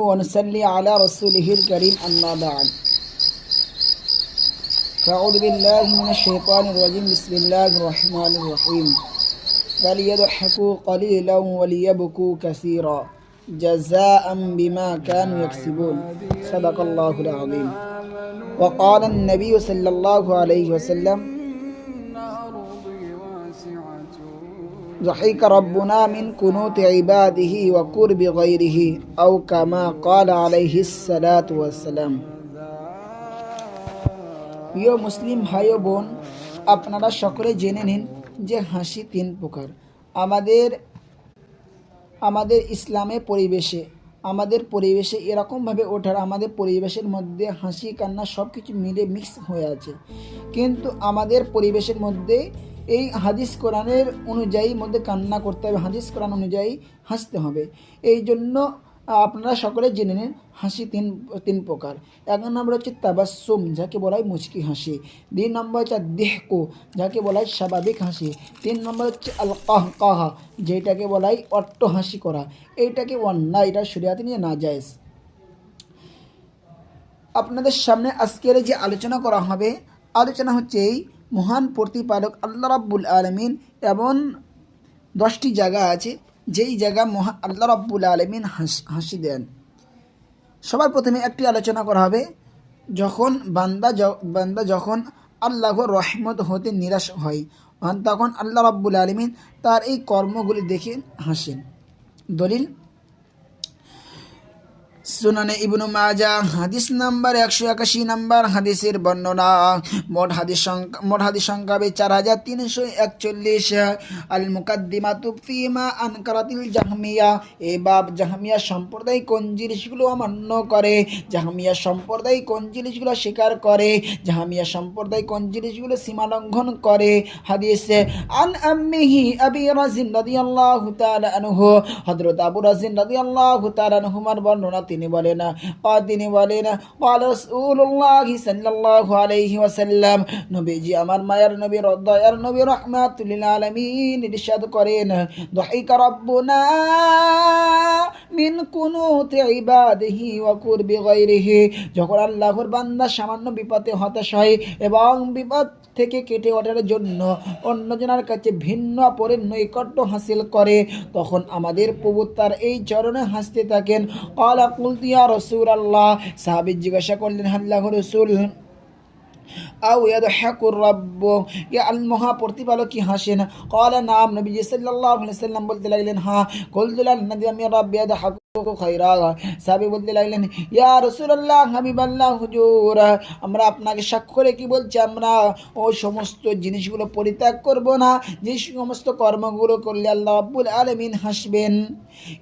ونصلي على رسوله الكريم أما بعد فأعوذ بالله من الشيطان الرجيم بسم الله الرحمن الرحيم فليضحكوا قليلا وليبكوا كثيرا جزاء بما كانوا يكسبون صدق الله العظيم وقال النبي صلى الله عليه وسلم ضحك ربنا من قنوت عباده وقرب غيره أو كما قال عليه الصلاة والسلام। প্রিয় মুসলিম ভাই ও বোন, আপনারা সকলে জেনে নিন যে হাসি তিন প্রকার। আমাদের ইসলামে আমাদের পরিবেশে এরকমভাবে ওঠার, আমাদের পরিবেশের মধ্যে হাসি কান্না সব কিছু মিলে মিক্স হয়ে আছে, কিন্তু আমাদের পরিবেশের মধ্যে এই হাদিস কোরআনের অনুযায়ী মধ্যে কান্না করতে হবে, হাদিস কোরআন অনুযায়ী হাসতে হবে। এই জন্য আপনারা সকলে জেনে নিন হাসি তিন প্রকার। এক নম্বর হচ্ছে তাবাসসুম, যাকে বলা হয় মুচকি হাসি। দুই নম্বর হচ্ছে দিহকু, যাকে বলা হয় স্বাভাবিক হাসি। তিন নম্বর হচ্ছে আল কাহকাহা, যেটাকে বলা হয় অট্ট হাসি করা। এইটাকে অন্যায়, এটা শরিয়াতে নিয়ে নাজায়েজ। আপনাদের সামনে আজকের যে আলোচনা করা হবে, আলোচনা হচ্ছে এই মহান প্রতিপালক আল্লাহ রাব্বুল আলামিন এমন 10টি জায়গা আছে যেই জায়গা আল্লাহ রাব্বুল আলামিন হাসি দেন। সবার প্রথমে একটি আলোচনা করা হবে যখন বান্দা যখন আল্লাহর রহমত হতে নিরাশ হয়, তখন আল্লাহ রাব্বুল আলামিন তার এই কর্মগুলি দেখে হাসেন। দলিল সুনানে ইবনু মাজাহ হাদিস নাম্বার 181 নাম্বার হাদিসের বর্ণনা। মোট হাদিস সংখ্যা 4341। আল মুকাদ্দিমাতু ফিমা আনকারাতিল জাহমিয়া। এই বাব জাহমিয়া সম্প্রদায় কোন জিনিসগুলো অমান্য করে, জাহমিয়া সম্প্রদায় কোন জিনিসগুলো স্বীকার করে, জাহমিয়া সম্প্রদায় কোন জিনিসগুলো সীমা লঙ্ঘন করে। হাদিসে আন আম্মিহি আবি রাজিন রাদিয়াল্লাহু তাআলা আনহু, হযরত আবু রাজিন রাদিয়াল্লাহু তাআলা আনহুমার বর্ণনা। তিনি বলেন ক্বাল রাসূলুল্লাহি সাল্লাল্লাহু আলাইহি ওয়াসাল্লাম, নবীজি আমার মায়ার নবী দয়ার নবী রাহমাতুল লিল আলামিন ইরশাদ করেন, দুহিকা রাব্বুনা মিন কুনুতি ইবাদিহি ওয়া কুরবি গায়রিহি। যখন আল্লাহর বান্দা সামান্য বিপদে হতাশ হয় এবং বিপদ থেকে কেটে ওঠার জন্য অন্যজনের কাছে ভিন্ন অপরের নৈকট্য হাসিল করে, তখন আমাদের প্রভু তার এই চরণে হাসতে থাকেন। ক্বালা কুলতু ইয়া রাসূলুল্লাহ, সাহাবী জিজ্ঞাসা করলেন, আল্লাহর রাসূল, আও ইয়াদহাকুর রাব্ব, ইয়া আল মহা প্রতিপালক কি হাসেন? ক্বালা নাম, নবীজি সাল্লাল্লাহু আলাইহি ওয়াসাল্লাম বলতে লাগলেন, হ্যাঁ। কুলতু লান নাদিয়ামি রাব্বি ইয়াদহাকু খায়রা। সাহাবী বলতে লাগলেন, ইয়া রাসূলুল্লাহ, হাবিবাল্লাহ, হুজুর, আমরা আপনাকে সাক্ষ্য রেখে বলছি, আমরা ওই সমস্ত জিনিসগুলো পরিত্যাগ করব না যে সমস্ত কর্মগুলো করলে আল্লাহ রাব্বুল আলামিন হাসবেন।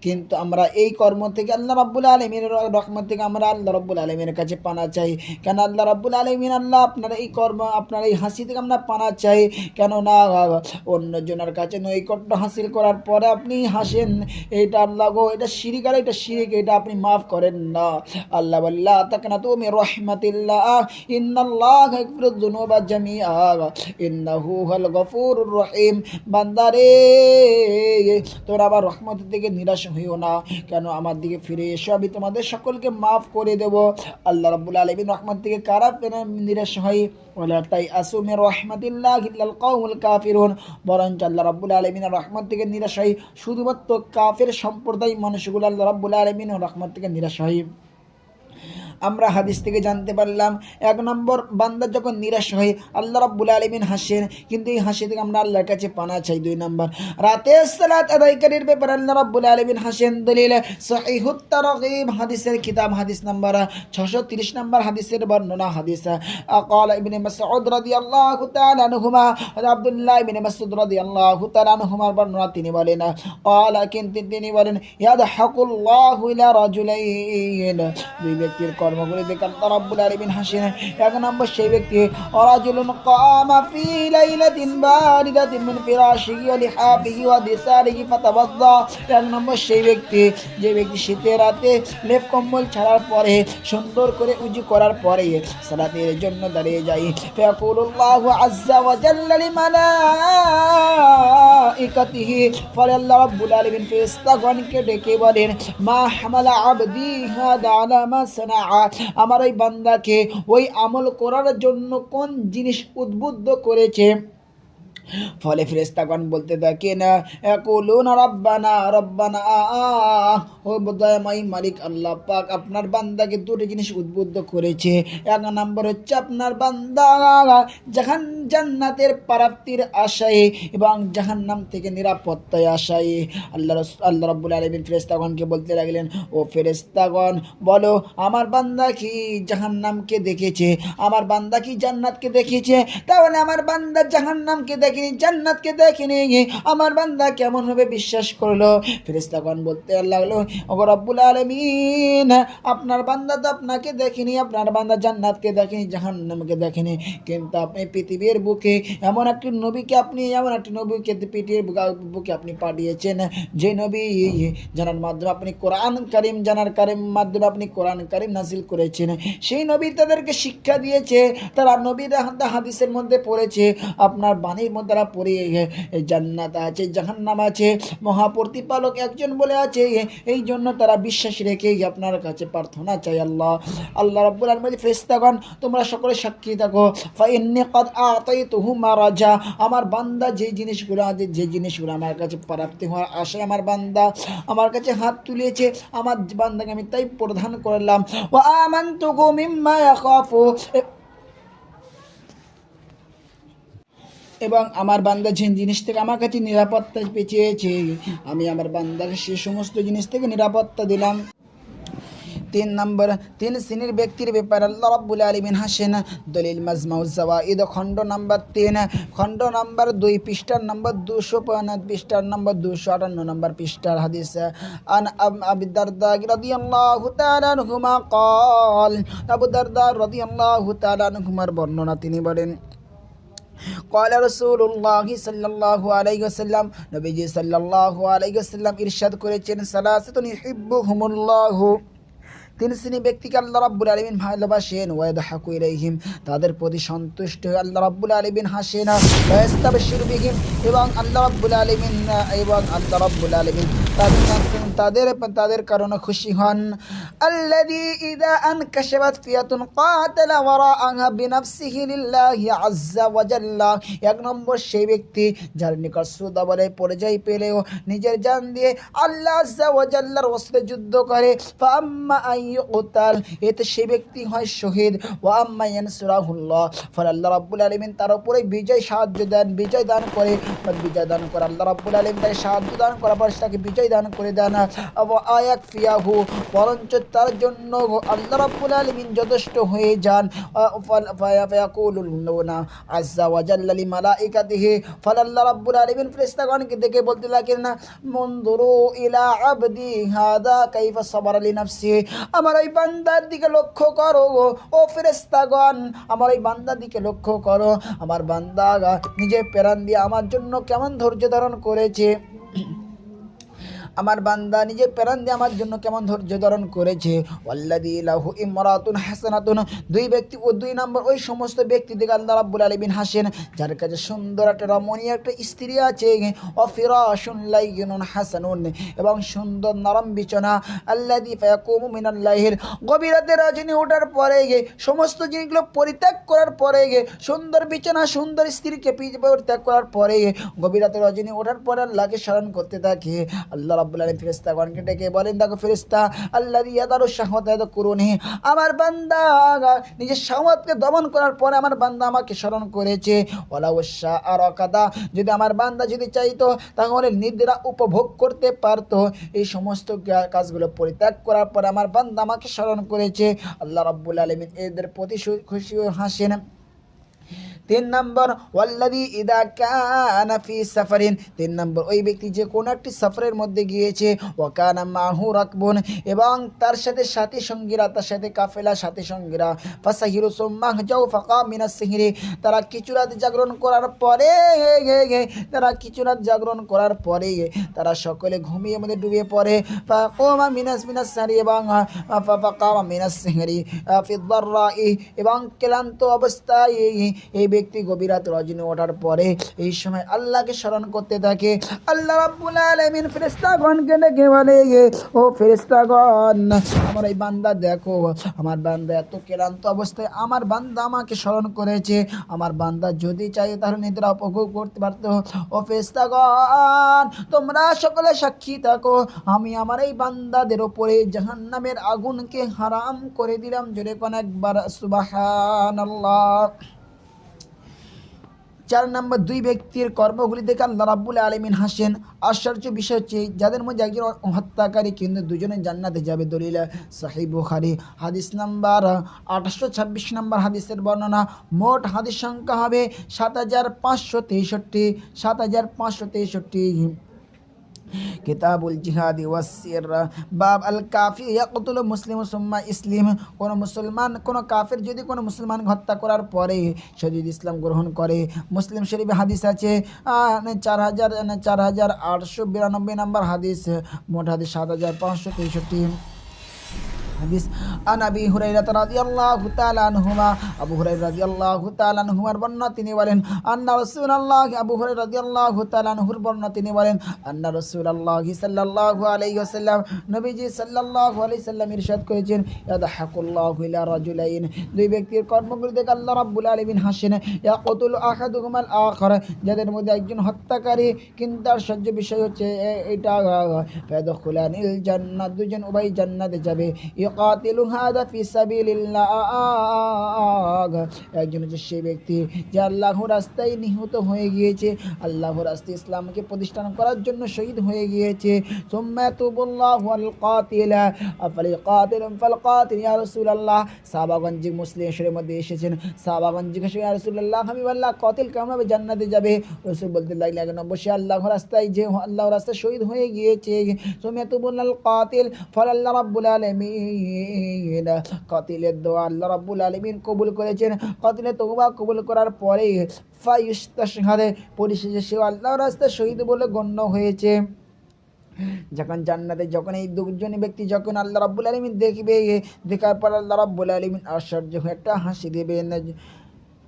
কিন্তু আমরা এই কর্ম থেকে আল্লাহ রাব্বুল আলামিনের রহমত থেকে আমরা আল্লাহ রাব্বুল আলামিনের কাছে পানা চাই। কেন আল্লাহ রাব্বুল আলামিন, আল্লাহ আপনার এই কর্ম, আপনার এই হাসি থেকে আমরা পানা চাই। কেন না অন্যজনের কাছে নৈকট্য হাসিল করার পরে আপনি হাসেন, এটা আল্লাহ গো, এটা শিরিক, আর এটা শিরিক, এটা আপনি মাফ করেন না। আল্লাহ বললা তাকনা তুমি রহমাতিল্লাহ, ইন্নাল্লাহ ইয়াগফিরুয যুনুবা জামিআ ইন্নাহু হুয়াল গফুরুর রহিম। বান্দারে, তোরা আবার রহমত থেকে নিরাশ হইও না, কেন আমার দিকে ফিরে এসো, আমি তোমাদের সকলকে মাফ করে দেব। আল্লাহ রাব্বুল আলামিন রহমত থেকে কারা নিরাশ হয়? ওয়ালা তাইআসু মির রাহমাতিল্লাহি ইল্লাল কওমুল কাফিরুন। বরঞ্চ আল্লাহ রাব্বুল আলামিনের রহমত থেকে নিরাশ হয় শুধুমাত্র কাফের সম্প্রদায় মানুষগুলো আল্লাহ রাব্বুল আলামিনের রহমত থেকে নিরাশ হয়। আমরা হাদিস থেকে জানতে পারলাম, এক নম্বর, বান্দা যখন নিরাশ হয় আল্লাহ রাব্বুল আলামিন হাসেন, কিন্তু এই হাসি থেকে আমরা আল্লাহর কাছে পানা চাই। দুই নম্বর, রাতে সালাত আদায়কারীর ব্যাপারে আল্লাহ রাব্বুল আলামিন হাসেন। দলিল সহিহুত তারগীব হাদিসের কিতাব, হাদিস নাম্বার 630 নম্বর হাদিসের বর্ণনা। হাদিস ক্বালা ইবনে মাসউদ রাদিয়াল্লাহু তাআলা আনহুমা, আব্দুল্লাহ ইবনে মাসউদ রাদিয়াল্লাহু তাআলা আনহুমার বর্ণনা। তিনি বলেন, তিনি বলেন, ইয়াদহাকুল্লাহু ইলা রাজুলাইন, দুই ব্যক্তির কর্মগুলি দেখে আল্লাহ রাব্বুল আলামিন হাসেন। এক নম্বর সেই ব্যক্তি রাজুলুন কামা ফি লাইলাতিন বারিদাতিন মিন ফিরাশিহি ওয়া লিহাফিহি ওয়া দিসারিহি ফাতাওয়াদ্দা। এক নম্বর সেই ব্যক্তি যে ব্যক্তি শীতের রাতে লেপ কম্বল ছাড়ার পরে সুন্দর করে উজু করার পরে সালাতের জন্য দাঁড়িয়ে যায়। ফায়াকুলুল্লাহু আযজা ওয়া জাল্লা লিমালাইকাতিহি, ফলে আল্লাহ রাব্বুল আলামিন ফেরেশতাগণকে ডেকে বলেন, মা হামালা আবদি হাদা আলা মা সানাআ, আমার ওই বান্দাকে ওই আমল করার জন্য কোন জিনিস উদ্বুদ্ধ করেছে। ফলে ফেরেশতাগণ বলতে থাকে না, ইয়াকুলুনা রাব্বানা রাব্বানা, ও দয়াময় মালিক আল্লাহ পাক আপনার বান্দাকে দুটো জিনিস উদ্বুদ্ধ করেছে। এক নম্বর হচ্ছে আপনার বান্দা জান্নাতের প্রাপ্তির আশায় এবং জাহান্নাম থেকে নিরাপত্তায় আশায়। আল্লাহ রাব্বুল আলামিন ফেরেশতাগণকে বলতে লাগলেন, ও ফেরেশতাগণ বলো, আমার বান্দা কি জাহান্নামকে দেখেছে, আমার বান্দা কি জান্নাতকে দেখেছে? তাহলে আমার বান্দা জাহান্নামকে দেখেনি, জান্নাতকে দেখেনি, আমার বান্দা কেমন ভাবে বিশ্বাস করলো? ফেরেশতাগণ বলতে লাগলো, ও রব্বুল আলামিন আপনার বান্দা তো আপনাকে দেখেনি, আপনার বান্দা জান্নাতকে দেখেনি, জাহান্নামকে দেখেনি, কিন্তু আপনি পৃথিবীর বুকে এমন একটি নবীকে পৃথিবীর বুকে আপনি পাঠিয়েছেন, যে নবী জানার মাধ্যমে আপনি কোরআন কারীম মাধ্যমে আপনি কোরআন কারীম নাজিল করেছেন। সেই নবী তাদেরকে শিক্ষা দিয়েছে, তারা নবীর হাদিসের মধ্যে পড়েছে, আপনার বাণীর মধ্যে তারা পড়ে জান্নাত আছে, জাহান্নাম আছে, মহাপ্রতিপালক একজন বলে আছে, এই জন্য তারা বিশ্বাস রেখে আপনার কাছে প্রার্থনা চাই। আল্লাহ রাব্বুল আলামিন ফেরেশতাগণ তোমরা সকলে সাক্ষী থাকো, ফাইন্নী ক্বাদ আতাইতুহু মা রাজা, আমার বান্দা যে জিনিসগুলো আমার কাছে প্রাপ্তি হওয়ার আশায় আমার বান্দা আমার কাছে হাত তুলেছে, আমার বান্দাকে আমি তাই প্রদান করলাম। ওয়া আমানতুহু মিম্মা ইয়াখাফু, এবং আমার বান্দা যে জিনিস থেকে আমার কাছে নিরাপত্তা পেয়েছে, আমি আমার বান্দাকে সে সমস্ত জিনিস থেকে নিরাপত্তা দিলাম। তিন শ্রেণীর ব্যক্তির ব্যাপারে আল্লাহ রাব্বুল আলামিন হাসেন। দলিল মাজমাউজ জাওয়াইদ খণ্ড নাম্বার 3, খণ্ড নাম্বার 2, পৃষ্ঠার নাম্বার 205, পৃষ্ঠার নাম্বার 258 নম্বর পৃষ্ঠার হাদিস। আন আবি দারদা রাদিয়াল্লাহু তাআলা আনহুমা قال, আবু দারদা রাদিয়াল্লাহু তাআলা আনহুমার বর্ণনা, তিনি বলেন, قال رسول الله صلى الله عليه وسلم, নবীজি সাল্লাল্লাহু আলাইহি ওয়াসাল্লাম ইরশাদ করেছেন, সালাসাতুন ইউহিব্বুহুমুল্লাহু, তিন শ্রেণী ব্যক্তিকে আল্লাহ রাব্বুল আলামিন ভালোবাসেন, ওয়ায়াদহাকু ইলাইহিম, তাদের প্রতি সন্তুষ্ট হয়ে আল্লাহ রাব্বুল আলামিন হাসেন, ওয়ায়াস্তাবশিরু বিহিম, এবং আল্লাহ রাব্বুল আলামিন তাদের কারণে খুশি হন। আল্লাযী ইযা আনকাশাবাত ফিয়াতুন কাতালা ওয়ারাআহা বিনাফসিহি লিল্লাহি আযজা ওয়া জাল্লা, এক নম্বর সেই ব্যক্তি যার নিকট শ্রদ্ধা বলে পরিচয় পেলেও নিজের জান দিয়ে আল্লাহ আযজা ওয়া জাল্লার ওয়াসিলায় যুদ্ধ করে, ফাআম্মা আইয়ুকতাল, এতে সেই ব্যক্তি হয় শহীদ, ওয়া আম্মা ইয়ানসুরাহুল্লাহ, ফলে আল্লাহ রাব্বুল আলামিন তার উপরে বিজয় দান করে আল্লাহ রাব্বুল আলামিন তাকে সাহায্য দান করার পর তাকে বিজয় দান করে দেন। আয়াক ফিয়াহু, বরঞ্চ তার জন্য আল্লাহ রাব্বুল আলামিন যথেষ্ট হয়ে যান। ফায়াকুলুনা আযজা ওয়া জাল্লা লিমালাইকাতিহি, ফলে আল্লাহ রাব্বুল আলামিন ফেরেশতাগণকে দেখে বলতে লাগেন, মুনদুরু ইলা আবদি হাদা কাইফা সাবারা লিনাফসিহি, আমার ওই বান্দার দিকে লক্ষ্য করো, ও ফেরেশতাগণ আমার ওই বান্দার দিকে লক্ষ্য করো, আমার বান্দা নিজের প্রাণ দিয়ে আমার জন্য কেমন ধৈর্য ধারণ করেছে, আমার বান্দা নিজের প্রাণ দিয়ে আমার জন্য কেমন ধৈর্য ধারণ করেছে। ওয়াল্লাযী লাহু ইমরাতুন হাসানাতুন, দুই নম্বর ওই সমস্ত ব্যক্তি থেকে আল্লাহ রাব্বুল আলামিন হাসেন যার কাছে সুন্দর একটা রমণীয় একটা স্ত্রী আছে, ওয়াফিরাশুন লাইয়িনুন হাসানুন, এবং সুন্দর নরম বিছানা। আল্লাযী ফায়াকুমু মিনাল লাইল, গভীর রাতে রজনী ওঠার পরে সমস্ত জিনিসগুলো পরিত্যাগ করার পরে, সুন্দর বিছানা সুন্দর স্ত্রীকে পরিত্যাগ করার পরে গভীর রাতে রজনী ওঠার পরে আল্লাহকে স্মরণ করতে থাকে। আল্লাহ রাব্বুল আলামিন ফেরেশতাগণকে ডেকে বলেন, দেখো ফেরেশতা, আল্লাযী ইয়াদারু শাহওয়াতা ইয়াদকুরুনি, আমার বান্দা নিজের শাহওয়াতকে দমন করার পরে আমার বান্দা আমাকে স্মরণ করেছে। ওয়ালা ওয়াশা আরাকাদা, যদি আমার বান্দা যদি চাইতো তাহলে নিদ্রা উপভোগ করতে পারতো। এই সমস্ত কাজগুলো পরিত্যাগ করার পরে আমার বান্দা আমাকে স্মরণ করেছে। আল্লাহ রাব্বুল আলামিন এদের প্রতি খুশি হাসেন। তিন নম্বর ওয়াল্লাযী ইযা কানা ফি সাফারিন, তিন নম্বর ওই ব্যক্তি যে কোন একটি সফরের মধ্যে গিয়েছে, ওয়া কানা মাহু রাকবুন, এবং তার সাথে সাথী সঙ্গীরা, তার সাথে কাফেলা সাথী সঙ্গীরা, ফাসাহিরু সুম্মা যাও ফাকা মিনাস সিহরি, তারা কিছু রাত জাগরণ করার পরে তারা সকলে ঘুমিয়ে মধ্যে ডুবে পড়ে। ফাকামা মিনাস সিহরি, এবং ফাকামা মিনাস সিহরি ফি দাররাই, এবং ক্লান্ত অবস্থায় এই ব্যক্তি গভীর রাতে রজনী ওঠার পরে এই সময় আল্লাহকে স্মরণ করতে থাকে। আল্লাহ রাব্বুল আলামিন ফেরেশতাগণকে ডেকে বলে, ও ফেরেশতাগণ, আমার এই বান্দা দেখো, আমার বান্দা এত ক্লান্ত অবস্থায় আমার বান্দা আমাকে স্মরণ করেছে, আমার বান্দা যদি চাই তাহলে নিদ্রা উপভোগ করতে পারত। ও ফেরেশতাগণ, তোমরা সকলে সাক্ষী থাকো, আমি আমার এই বান্দাদের উপরে জাহান্নামের আগুনকে হারাম করে দিলাম। জোরে কোন একবার সুবহানাল্লাহ। চার নম্বর, দুই ব্যক্তির কর্মগুলি দেখে আল্লাহ রাব্বুল আলামিন হাসেন। আশ্চর্য বিষয় হচ্ছে যাদের মধ্যে একজন হত্যাকারী কিন্তু দুজনে জান্নাতে যাবে। দলিল সহিহ বুখারী হাদিস নাম্বার 826 নম্বর হাদিসের বর্ণনা। মোট হাদিস সংখ্যা হবে 7563। কিতাবুল জিহাদি ওয়াসসির, বাব আল কাফি ইয়াকতুলু মুসলিমু সুম্মা ইসলিম, কোন কাফের যদি কোনো মুসলমান হত্যা করার পরে সে যদি ইসলাম গ্রহণ করে। মুসলিম শরীফে হাদিস আছে 4892 নম্বর হাদিস, মোট হাদিস 7563 হাদিস। আন আবি হুরায়রা রাদিয়াল্লাহু তাআলা আনহুমা, আবু হুরায়রা রাদিয়াল্লাহু তাআলা আনহুর বর্ণনা তিনি বলেন, আন্না রাসূলুল্লাহ, আবু হুরায়রা রাদিয়াল্লাহু তাআলা আনহুর বর্ণনা তিনি বলেন, আন্না রাসূলুল্লাহ সাল্লাল্লাহু আলাইহি ওয়াসাল্লাম, নবীজি সাল্লাল্লাহু আলাইহি সাল্লাম ইরশাদ করেছেন, ইয়াদহাকুল্লাহু ইলা রাজুলাইন, দুই ব্যক্তির কর্মগুলি দেখে আল্লাহ রাব্বুল আলামিন হাসেন। ইয়াকতুলু আহাদুহুমাল আখার, যাদের মধ্যে একজন হত্যাকারী, কিন্তু তার সহ্য বিষয় হচ্ছে এটা, ফায়াদখুলানিল জান্নাত, দুজন উভয় জান্নাতে যাবে। ইকাতিলু হাদা ফি সাবিলিল্লাহ, একজন হচ্ছে সেই ব্যক্তি যে আল্লাহর রাস্তায় নিহত হয়ে গিয়েছে, আল্লাহর রাস্তায় ইসলামকে প্রতিষ্ঠান করার জন্য শহীদ হয়ে গিয়েছে। সুম্মা তুবুল্লাহু আল কাতিলা ফাল কাতিল ইয়া রাসূলুল্লাহ, সাহাবাগণ জি মুসলিম শরীফের মধ্যে এসেছেন, সাহাবাগণ জিজ্ঞাসা ইয়া রাসূলুল্লাহ, হাবিবাল্লাহ, কাতিল কেমন হবে জান্নাতে যাবে? রাসূল বলতে লাগলেন, অবশ্যই আল্লাহর রাস্তায়, যে আল্লাহর রাস্তায় শহীদ হয়ে গিয়েছে। সুম্মা তুবুল্লাহু আল কাতিল ফাআল্লাহ রাব্বুল আলামিন, কাতিলের দোয়া আল্লাহ রাব্বুল আলামিন কবুল করেছেন। কাতিলের তওবা কবুল করার পরে ফায়ুস্তাশহাদে, পরিশেষে সে আল্লাহর রাস্তায় শহীদ বলে গণ্য হয়েছে। যখন জান্নাতে যখন এই দুজন ব্যক্তি যখন আল্লাহ রাব্বুল আলামিন দেখবে, দেখার পর আল্লাহ রাব্বুল আলামিন আশ্চর্য হয়ে একটা হাসি দেবেন।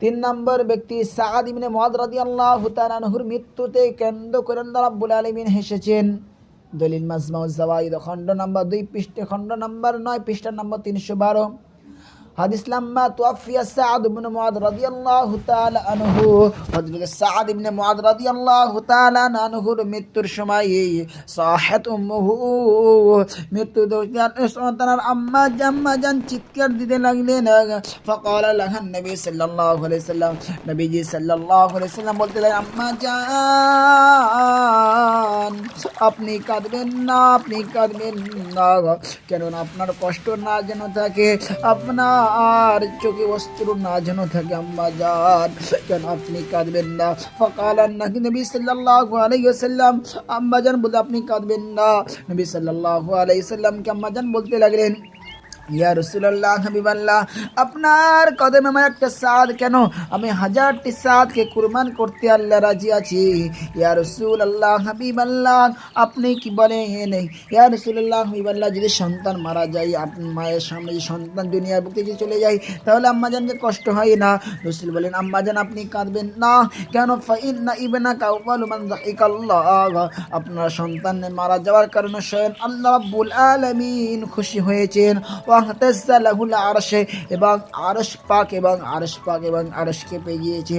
তিন নম্বর ব্যক্তি সাআদ ইবনে মুআয রাদিয়াল্লাহু তাআলা আনহুর মৃত্যুতে কেন্দ্র করে আল্লাহ রাব্বুল আলামিন হেসেছেন। দলিল মাজমাউজ জাওয়াইদ খণ্ড নাম্বার 2 পৃষ্ঠা, খণ্ড নাম্বার 9 পৃষ্ঠা নাম্বার 312। হাদিস লাম্মা তুওয়াফিয়া সাআদ ইবনে মুআয রাদিয়াল্লাহু তাআলা আনহু, হযরত সাআদ ইবনে মুআয রাদিয়াল্লাহু তাআলা আনহুর মৃত্যুর সময় সাহাত উম্মুহু, মৃত্যু সন্তানের আম্মা জান চিৎকার দিতে লাগলেন। ফাকালা লাহা নবী সাল্লাল্লাহু আলাইহি সাল্লাম, নবীজি সাল্লাল্লাহু আলাইহি সাল্লাম বলতে লাগলেন, আম্মা জান, আপনি কাঁদবেন না, আপনি কাঁদবেন না, কেননা আপনার কষ্ট না যেন থাকে, আপনার আর চোখে অস্ত্র না যেন থাকে। আম্মা জান, কেন আপনি কাঁদবেন না? ফাকালান নবী সাল্লাল্লাহু আলাইহি ওয়াসাল্লাম, আম্মা জান বলতে আপনি কাঁদবেন না। নবী সাল্লাল্লাহু আলাইহি ওয়াসাল্লামকে আম্মা জান বলতে লাগলেন, ইয়া রাসূলুল্লাহ, হাবিবাল্লাহ, আপনার কদমে আমার একটা সাদ কেন, আমি 1000টি সাদকে কুরবান করতে আল্লাহ রাজি আছি। ইয়া রাসূলুল্লাহ, হাবিবাল্লাহ, আপনি কি বলেন? ইয়া রাসূলুল্লাহ, হাবিবাল্লাহ, যদি সন্তান মারা যায়, আপনার মায়ের সামনে যে সন্তান দুনিয়ার বুকে যে চলে যায়, তাহলে আম্মাজানকে কষ্ট হয় না? রাসূল বলেন, আম্মাজান আপনি কাঁদবেন না, কেন? ফাইন্না ইবনাকা আউয়ালু মান যাহিকাল্লাহ, আপনার সন্তান মারা যাওয়ার কারণে স্বয়ং আল্লাহ রাব্বুল আলামিন খুশি হয়েছেন। এবং আরশ পাক এবং আরশ কেঁপে গিয়েছে।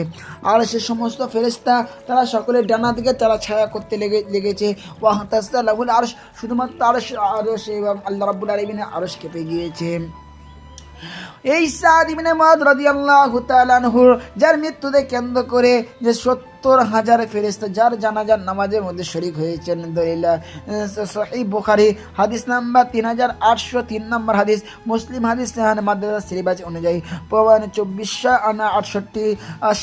আরশের সমস্ত ফেরেশতা তারা সকলে ডানা দিকে তারা ছায়া করতে লেগেছে। ওয়াহতাজ্জা লাহুল আরশ, শুধুমাত্র আরশ এবং আল্লাহ রাব্বুল আলামিনের আরশ কেঁপে গিয়েছে। এই সাদ ইবনে মুআয রাদিয়াল্লাহু তাআলা আনহু, যার মৃত্যুকে কেন্দ্র করে যে 70,000 ফেরেশতা যার জানাজার নামাজের মধ্যে শরীক হয়েছেন। দলিল সহিহ বুখারী হাদিস নাম্বার 3803 নম্বর হাদিস, মুসলিম হাদিস মাদ্রাসা সিলেবাস অনুযায়ী 2468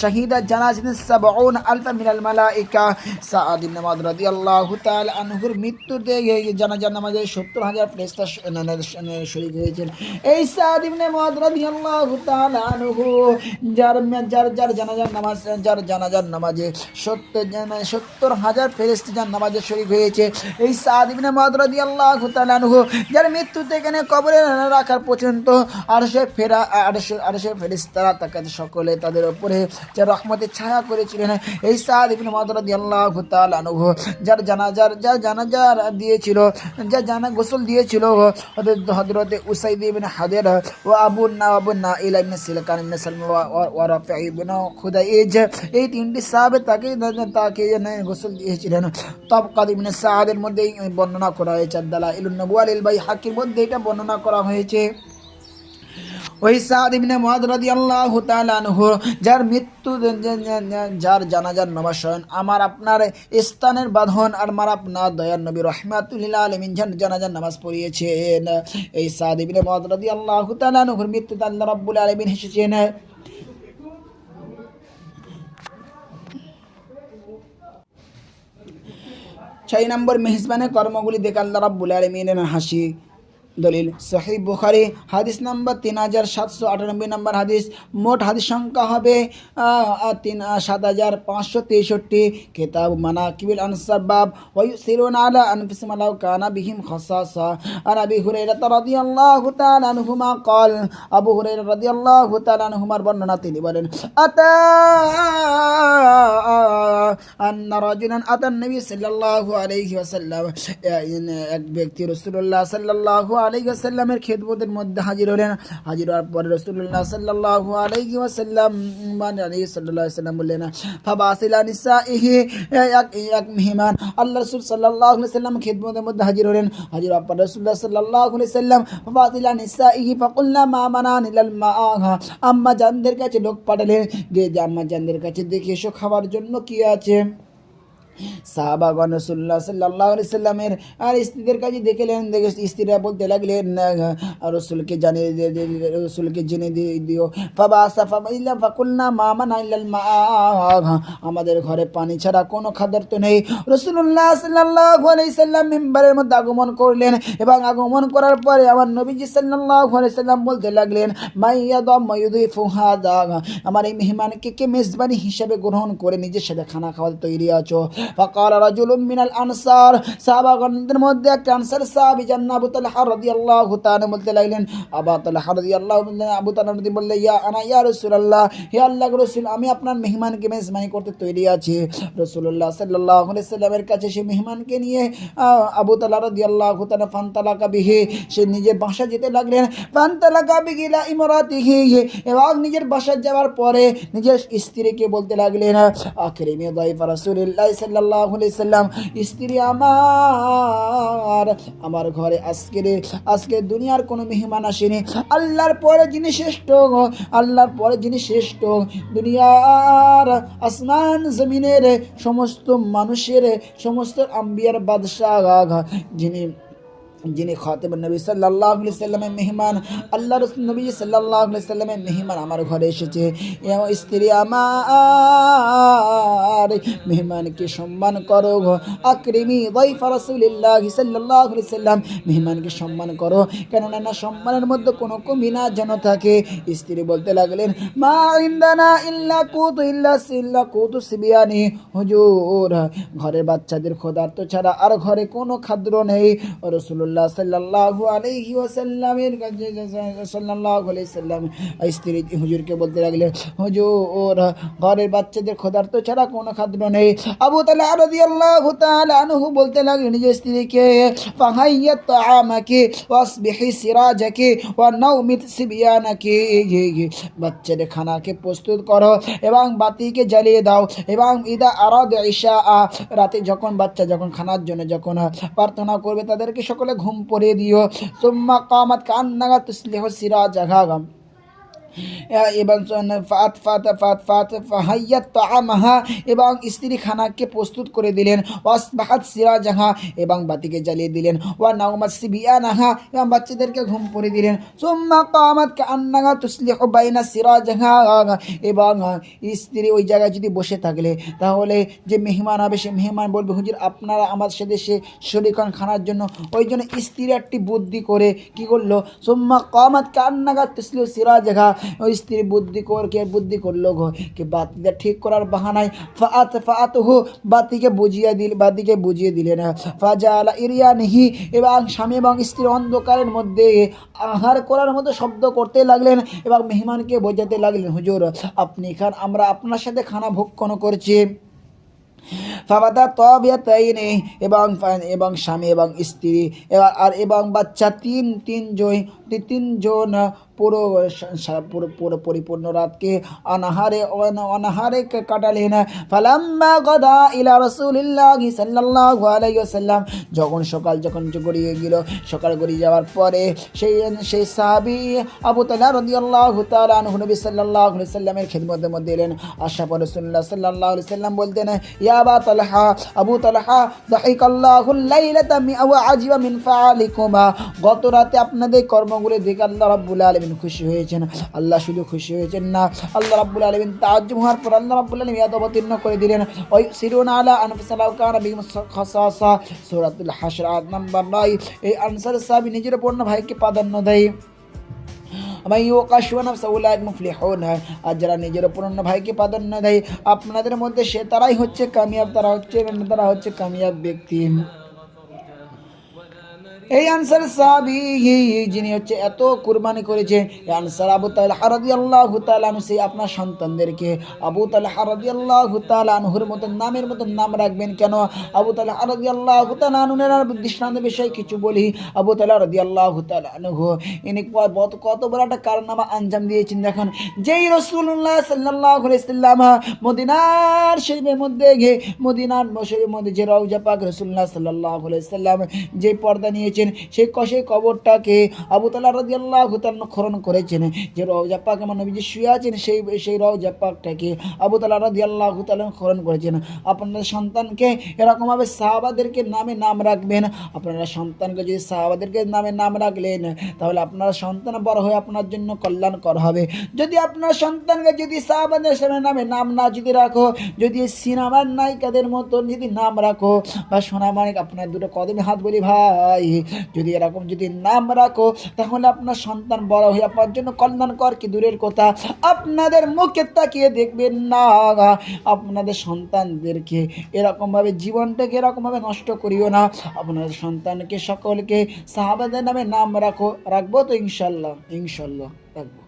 শাহিদা জানাজাতিন 70,000 মিনাল মালাইকা। সাদ ইবনে মুআয রাদিয়াল্লাহু তাআলা আনহুর মৃত্যুতে জানাজার নামাজে 70,000 ফেরেশতা শরীক হয়েছেন। এই সাদ ইবনে মুআয রাদিয়াল্লাহু তাআলা আনহু যার জানাজার নামাজে 70,000 ফেরেশতা যার নামাজে শরীক হয়েছে। এই সাদ ইবনে মুআয রাদিয়াল্লাহু তাআলা আনহু যার মৃত্যুতে এখানে কবরে রাখার পর্যন্ত আরশের ফেরেশতারা তাকে সকলে তাদের উপরে যে রহমতের ছায়া করেছিলেন। এই সাদ ইবনে মুআয রাদিয়াল্লাহু তাআলা আনহু যার জানাজার দিয়েছিল, গোসল দিয়েছিল হযরত উসাইদ ইবনে হাদের ও আবু নাইল ইবনে সিলকান ইবনে সালমা ওয়া রাফি ইবনে খুদাইজ, এই তিনটি সাহাবে তাকে গোসল দিয়েছিলেন। তাবকাত ইবনে সাআদের মধ্যে বর্ণনা করা হয়েছে, দালাইলুন নবুওয়া লিল বাইহাকির মধ্যে এটা বর্ণনা করা হয়েছে। ওই সাদ ইবনে মুআয রাদিয়াল্লাহু তাআলা আনহু যার মৃত্যু যার জানাজার নামাজ আমার আপনার স্থানের বাঁধন আর আমার আপনার দয়ার নবী রাহমাতুল লিল আলামিন জানাজার নামাজ পড়িয়েছেন। এই সাদ ইবনে মুআয রাদিয়াল্লাহু তাআলা আনহুর মৃত্যুতে আল্লাহ রাব্বুল আলামিন হেসেছেন। 6 নম্বর মেহজবানের কর্মগুলি দেখে আল্লাহ রাব্বুল আলামিনের হাসি। দলিল সহিহ বুখারী হাদিস নাম্বার 3798 নম্বর হাদিস। মোট হাদিস সংখ্যা হবে 7563। কিতাব মানাকিবুল আনসার বাব ওয়া ইউসিরুনা আলা আনফুসিহিম লাউ কানা বিহিম খাসাসা। আন আবি হুরায়রা রাদিয়াল্লাহু তাআলা আনহুমা قال, আবু হুরায়রা রাদিয়াল্লাহু তাআলা আনহুমার বর্ণনা তিনি বলেন, আতা নবী সাল্লাল্লাহু আলাইহি ওয়াসাল্লাম, এক ব্যক্তি রাসূলুল্লাহ সাল্লাল্লাহু আলাইহি ওয়াসাল্লামের খেদমতের মধ্যে হাজির হলেন। হাজির হওয়ার পরে রাসূলুল্লাহ সাল্লাল্লাহু আলাইহি ওয়াসাল্লাম বললেন, ফাবাসিলা নিসাইহি, এক মেহমান আল্লাহ রাসূল সাল্লাল্লাহু আলাইহি ওয়াসাল্লাম খেদমতের মধ্যে হাজির হলেন। হাজির হওয়ার পরে রাসূলুল্লাহ সাল্লাল্লাহু আলাইহি ওয়াসাল্লাম ফাবাসিলা নিসাইহি ফাকুলনা মা মানানি লাল মাআহা, আম্মা জানদের কাছে লোক পাঠালেন, গিয়ে আম্মা জানদের কাছে দেখে এসো খাবার জন্য কি আছে। সাহাবাগণ রাসূলুল্লাহ সাল্লাল্লাহু আলাইহি সাল্লামের আর স্ত্রীদের কাছে দেখলেন, দেখে স্ত্রীরা বলতে লাগলেন, রাসূলকে জেনে দিও। ফাকুলনা মা মানাইলাল মা, আমাদের ঘরে পানি ছাড়া কোনো খাদ্য তো নেই। রাসূলুল্লাহ সাল্লাল্লাহু আলাইহি সাল্লাম মিম্বারের মধ্যে আগমন করলেন এবং আগমন করার পরে আমার নবীজি সাল্লাল্লাহু আলাইহি সাল্লাম বলতে লাগলেন, মাইয়াদু হাদা, আমার এই মেহমানকে কে মেজবানি হিসেবে গ্রহণ করে নিজের সাথে খানা খাওয়াতে তৈরি আছো। ফাকাল রাজুলুম মিনাল আনসার, সাহাবাগণদের মধ্যে একটা আনসার সাহাবী জান্নাত আবু তালহা রাদিয়াল্লাহু তাআলা বলতে লাগলেন, আবু তালহা রাদিয়াল্লাহু আবু তালহা বললেন, ইয়া রাসূলুল্লাহ, হে আল্লাহর রাসূল, আমি আপনার মেহমানকে মেজবানি করতে তৈরি আছি। রাসূলুল্লাহ সাল্লাল্লাহু আলাইহি সাল্লামের কাছে সে মেহমানকে নিয়ে আবু তালহা রাদিয়াল্লাহু তাআলা ফান্তালাকা বিহি, সে নিজের বাসা যেতে লাগলেন। ফান্তালাকা বিহি লা ইমরাতিহি, এবং নিজের বাসা যাওয়ার পরে নিজের স্ত্রীকে বলতে লাগলেন, আকরিমি দাইফা রাসূলিল্লাহ সাল্লাল্লাহু আলাইহি সাল্লাম, স্ত্রী আমার ঘরে আজকে দুনিয়ার কোনো মেহমান আসেনি, আল্লাহর পরে যিনি শ্রেষ্ঠ, দুনিয়ার আসমান জমিনের সমস্ত মানুষের, সমস্ত আম্বিয়ার বাদশাহ, যিনি খাতিবুন নবী সাল্লাল্লাহু আলাইহি সাল্লামের মেহমান, আল্লাহর রাসূল নবী সাল্লাল্লাহু আলাইহি সাল্লামের মেহমান আমার ঘরে এসেছে। স্ত্রী আমার, মেহমানকে সম্মান করো। আকরিমি দাইফা রাসূলিল্লাহ সাল্লাল্লাহু আলাইহি সাল্লাম, মেহমানকে সম্মান করো, কেননা না সম্মানের মধ্যে কোনো কমি না যেন থাকে। স্ত্রী বলতে লাগলেন, মা ইনদানা ইল্লা কুতু সিবিয়ানি, হুজুর, ঘরের বাচ্চাদের ক্ষুধার্ত ছাড়া আর ঘরে কোনো খাদ্য নেই। রাসূলুল্লাহ সাল্লাল্লাহু আলাইহি ওয়াসাল্লামের কাছে সাল্লাল্লাহু আলাইহি সাল্লাম স্ত্রী হুজুরকে বলতে লাগলেন, হুজুর, ঘরের বাচ্চাদের ক্ষুধার্ত ছাড়া কোনো খাদ্য নেই। আবু তালহা রাদিয়াল্লাহু তাআলা আনহু বলতে লাগলেন নিজের স্ত্রীকে, ফাহাইয়াত তাআমাকি ওয়াসবিহি সিরাজাকি ওয়া নাউমিত সিবিয়ানাকি, বাচ্চাদের খানাকে প্রস্তুত করো এবং বাতিকে জ্বালিয়ে দাও, এবং ইদা আরাদ ইশা, রাতে যখন বাচ্চা খানার জন্য প্রার্থনা করবে তাদেরকে সকলে ঘুম পড়িয়ে দিও। সুম্মা কামাত কান্নাগা তুসলিহু সিরাজাহা, এবং ফাহাইয়াত তাআমাহা, এবং স্ত্রী খানাকে প্রস্তুত করে দিলেন। ওয়াসবাহাত সিরাজাহা, এবং বাতিকে জ্বালিয়ে দিলেন। ওয়া নাওমাত সিবিয়ানাহা, এবং বাচ্চাদেরকে ঘুম পড়িয়ে দিলেন। সুম্মা কামাত কাআন্নাহা তুসলিহু বাইনা সিরাজাহা, এবং স্ত্রী ওই জায়গায় যদি বসে থাকলে তাহলে যে মেহমান হবে সে মেহমান বলবে, হুজুর আপনারা আমার সাথে সে শরীক হন খানার জন্য। ওই জন্য স্ত্রী একটি বুদ্ধি করে কি করলো, সুম্মা কামাত কাআন্নাহা তুসলিহু সিরাজাহা, ওই স্ত্রী বুদ্ধি করলো কি বাতিটা ঠিক করার বাহানায় ফাআতহু, বাতিকে বুঝিয়ে দিলেন। ফাজালা ইরিয়ানিহি, এবং স্বামী এবং স্ত্রী অন্ধকারের মধ্যে আহার করার মতো শব্দ করতে লাগলেন এবং মেহমানকে বোঝাতে লাগলেন, হুজুর আপনি খান, আমরা আপনার সাথে খানা ভক্ষণ করছি। ফাবাদা তাবিয়াতাইনি, এবং স্বামী এবং স্ত্রী এবং বাচ্চা তিনজন পুরো পরিপূর্ণ রাতকে অনাহারে কাটালেন। ফালাম্মা গাদা ইলা রাসূলিল্লাহি সাল্লাল্লাহু আলাইহি ওয়াসাল্লাম, যখন গড়িয়ে গেল, সকাল গড়িয়ে যাওয়ার পরে সেই সাহাবী আবু তালহা রাদিয়াল্লাহু তাআলা আনহু নবী সাল্লাল্লাহু আলাইহি ওয়াসাল্লামের খিদমতের মধ্যে এলেন। আশরাফ রাসূলুল্লাহ সাল্লাল্লাহু আলাইহি ওয়াসাল্লাম বলতেন, ইয়া আবু তালহা দাহিকাল্লাহুল লাইলাতা ওয়া আজিবা মিন ফাআলিকুমা, গত রাতে আপনাদের কর্মগুলো দেখে আল্লাহ রাব্বুল আলামিন খুশি হয়েছেন। আল্লাহ শুধু খুশি হয়েছেন না, আল্লাহ রাব্বুল আলামিন তাআজ্জুব হওয়ার পর আল্লাহ রাব্বুল আলামিন এত অবতীর্ণ করে দিলেন, ওই সিরুনা আলা আনফুসিহিম ওয়া কানা বিহিম খাসাসা, সূরাতুল হাশর আয়াত নাম্বার 9। এই আনসার সাহাবী নিজের পূর্ণ ভাইকে প্রাধান্য দেয়। আর যারা নিজের পূর্ণ ভাইকে প্রাধান্য দেয় আপনাদের মধ্যে তারাই হচ্ছে কামিয়াব, তারা হচ্ছে কামিয়াব ব্যক্তি। এই আনসার সাহাবী যিনি হচ্ছে এত কুরবানি করেছে, আনসার আবু তালহা রাদিয়াল্লাহু তাআলা আনহু, সেই আপনার সন্তানদেরকে আবু তালহা রাদিয়াল্লাহু তাআলা আনহুর মতো নামের মতো নাম রাখবেন কেন? আবু তালহা রাদিয়াল্লাহু তাআলা আনহুর দৃষ্টান্ত বিষয়ে কিছু বলি। আবু তালহা রাদিয়াল্লাহু তাআলা আনহু ইনি কত বড় একটা কারনামা আঞ্জাম দিয়েছেন দেখুন। যেই রাসূলুল্লাহ সাল্লাল্লাহু আলাইহি ওয়াসাল্লাম মদিনার শরীফের মধ্যে যে রওজা পাক রাসূলুল্লাহ সাল্লাল্লাহু আলাইহি ওয়াসাল্লাম যে পর্দা নিয়ে সেই কবরটাকে আবু তালহা রাদিয়াল্লাহু তাআলা খনন করেছেন। যে রওজা পাক আমার নবীজি শুয়ে আছেন সেই রওজা পাকটাকে আবু তালহা রাদিয়াল্লাহু তাআলা খনন করেছেন। আপনাদের সন্তানকে এরকমভাবে সাহাবাদেরকে নাম রাখবেন। আপনারা সন্তানকে যদি সাহাবাদেরকে নাম রাখলেন তাহলে আপনার সন্তান বড় হয়ে আপনার জন্য কল্যাণকর হবে। যদি আপনার সন্তানকে যদি সাহাবাদের নাম না যদি রাখো, যদি সিনেমার নায়িকাদের মতন যদি নাম রাখো বা সোনামানিক, আপনার দুটো কদমে হাত বলি ভাই, যদি এরকম যদি নাম রাখো তাহলে আপনার সন্তান বড় হয়ে আপনার জন্য কল্যাণকর কি দূরের কথা আপনাদের মুখে তাকিয়ে দেখবেন না। আপনাদের সন্তানদেরকে এরকমভাবে জীবনটাকে এরকমভাবে নষ্ট করিও না। আপনাদের সন্তানকে সকলকে সাহাবাদের নাম রাখবো তো ইনশাল্লাহ রাখবো।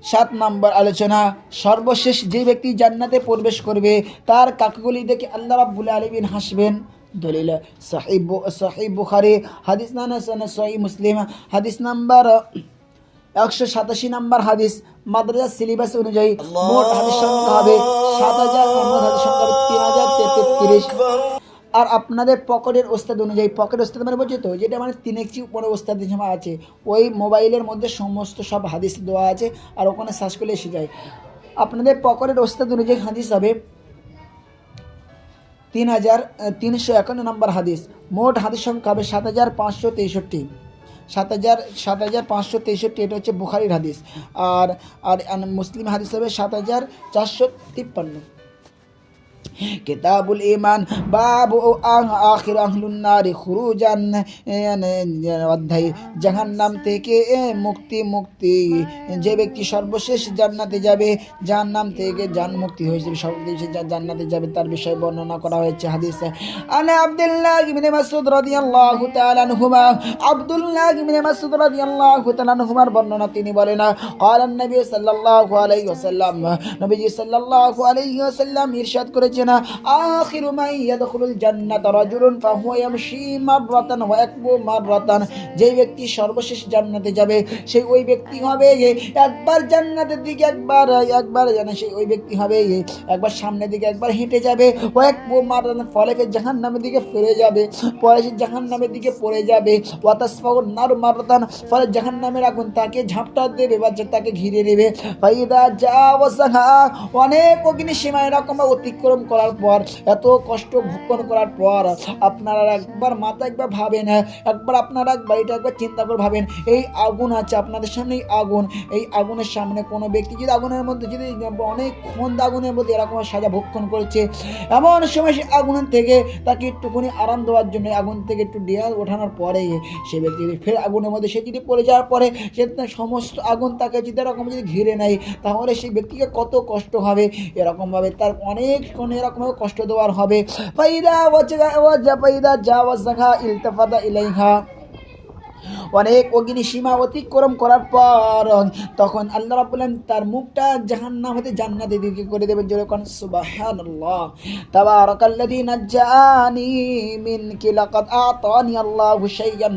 7 নম্বর আলোচনা, সর্বশেষ যে ব্যক্তি জান্নাতে প্রবেশ করবে তার কাকগুলি দেখে আল্লাহ রাব্বুল আলামিন হাসবেন। দলিল সহিহ বুখারী হাদিস সহিহ মুসলিম হাদিস নাম্বার 187 নম্বর হাদিস। মাদ্রাসা সিলেবাস অনুযায়ী মোট হাদিস সংখ্যা হবে 7000, মোট হাদিস সংখ্যা হবে 3033। আর আপনাদের পকেটের ওস্তাদ অনুযায়ী, পকেট ওস্তাদ মানে বলছে তো যেটা মানে 3x উপরে ওস্তাদ জমা আছে, ওই মোবাইলের মধ্যে সমস্ত সব হাদিস দেওয়া আছে আর ওখানে সার্চ করলে এসে যায়। আপনাদের পকেটের ওস্তাদ অনুযায়ী হাদিস হবে 3351 নম্বর হাদিস। মোট হাদিস সংখ্যা হবে 7563। 7563 এটা হচ্ছে বুখারীর হাদিস। আর মুসলিম হাদিস হবে 7453। কিতাবুল ঈমান বাবু আখির আহলুন নারি খুরুজান, অধ্যায় জাহান্নাম থেকে মুক্তি। যে ব্যক্তি সর্বশেষ জান্নাতে যাবে, জাহান্নাম থেকে মুক্তি হয়েছে, সর্বশেষ জান্নাতে যাবে তার বিষয়ে বর্ণনা করা হয়েছে হাদিসে। আনা আব্দুল্লাহ ইবনে মাসউদ রাদিয়াল্লাহু তাআলা আনহুমা, আব্দুল্লাহ ইবনে মাসউদ রাদিয়াল্লাহু তাআলা আনহুমার বর্ণনা তিনি বলেন, ক্বালা নবী সাল্লাল্লাহু আলাইহি ওয়াসাল্লাম, নবীজি সাল্লাল্লাহু আলাইহি ওয়াসাল্লাম ইরশাদ করেছেন, বলছেন আখিরু মান ইয়াদখুলুল জান্নাতা রাজুলুন ফাহুয়া ইয়ামশি মাররাতান ওয়া ইয়াকবু মাররাতান, যেই ব্যক্তি সর্বশেষ জান্নাতে যাবে সেই ওই ব্যক্তি হবে একবার জান্নাতের দিকে একবার জানে সেই ওই ব্যক্তি হবে একবার সামনের দিকে একবার হেঁটে যাবে, ও এক মাররাতান ফলে জাহান্নামের দিকে ফিরে যাবে, পরে সে জাহান্নামের দিকে পড়ে যাবে, ওয়া তাসফাউন নার মাররাতান ফলে জাহান্নামের আগুন তাকে ঝাপটা দেবে বা তাকে ঘিরে নেবে। ফাইদা জাওয়াজাহা, অনেক অগ্নিসীমা এরকম অতিক্রম করার পর, এত কষ্ট ভোগ করার পর আপনারা একবার মাথা একবার ভাবেন, একবার আপনারা একবার এটা একবার চিন্তা করে ভাবেন, এই আগুন আছে আপনাদের সামনে, এই আগুনের সামনে কোনো ব্যক্তি যদি আগুনের মধ্যে যদি অনেকক্ষণ আগুনের মধ্যে এরকম সাজা ভক্ষণ করেছে, এমন সময় সে আগুন থেকে তাকে একটুখানি আরাম দেওয়ার জন্য আগুন থেকে একটু দেয়াল ওঠানোর পরে সে ব্যক্তি ফের আগুনের মধ্যে সে যদি পড়ে যাওয়ার পরে সে সমস্ত আগুন তাকে যদি এরকম যদি ঘিরে নেয়, তাহলে সেই ব্যক্তিকে কত কষ্ট হবে, এরকমভাবে তার অনেকক্ষণ এরকমভাবে কষ্ট দেওয়ার হবে। ফাইদা জাওয়াজাহা ইলতাফাতা ইলাইহা, অনেক অগ্নিসীমা অতিক্রম করার পর তখন আল্লাহ রাব্বুল আলামিন তার মুখটা জাহান্নাম হতে জান্নাতের দিকে করে দেবেন। যেরকম সুবহানাল্লাহ, তাবারাকাল্লাযী নাজ্জানি মিনকি লাকাদ আতানি আল্লাহু শাইয়ান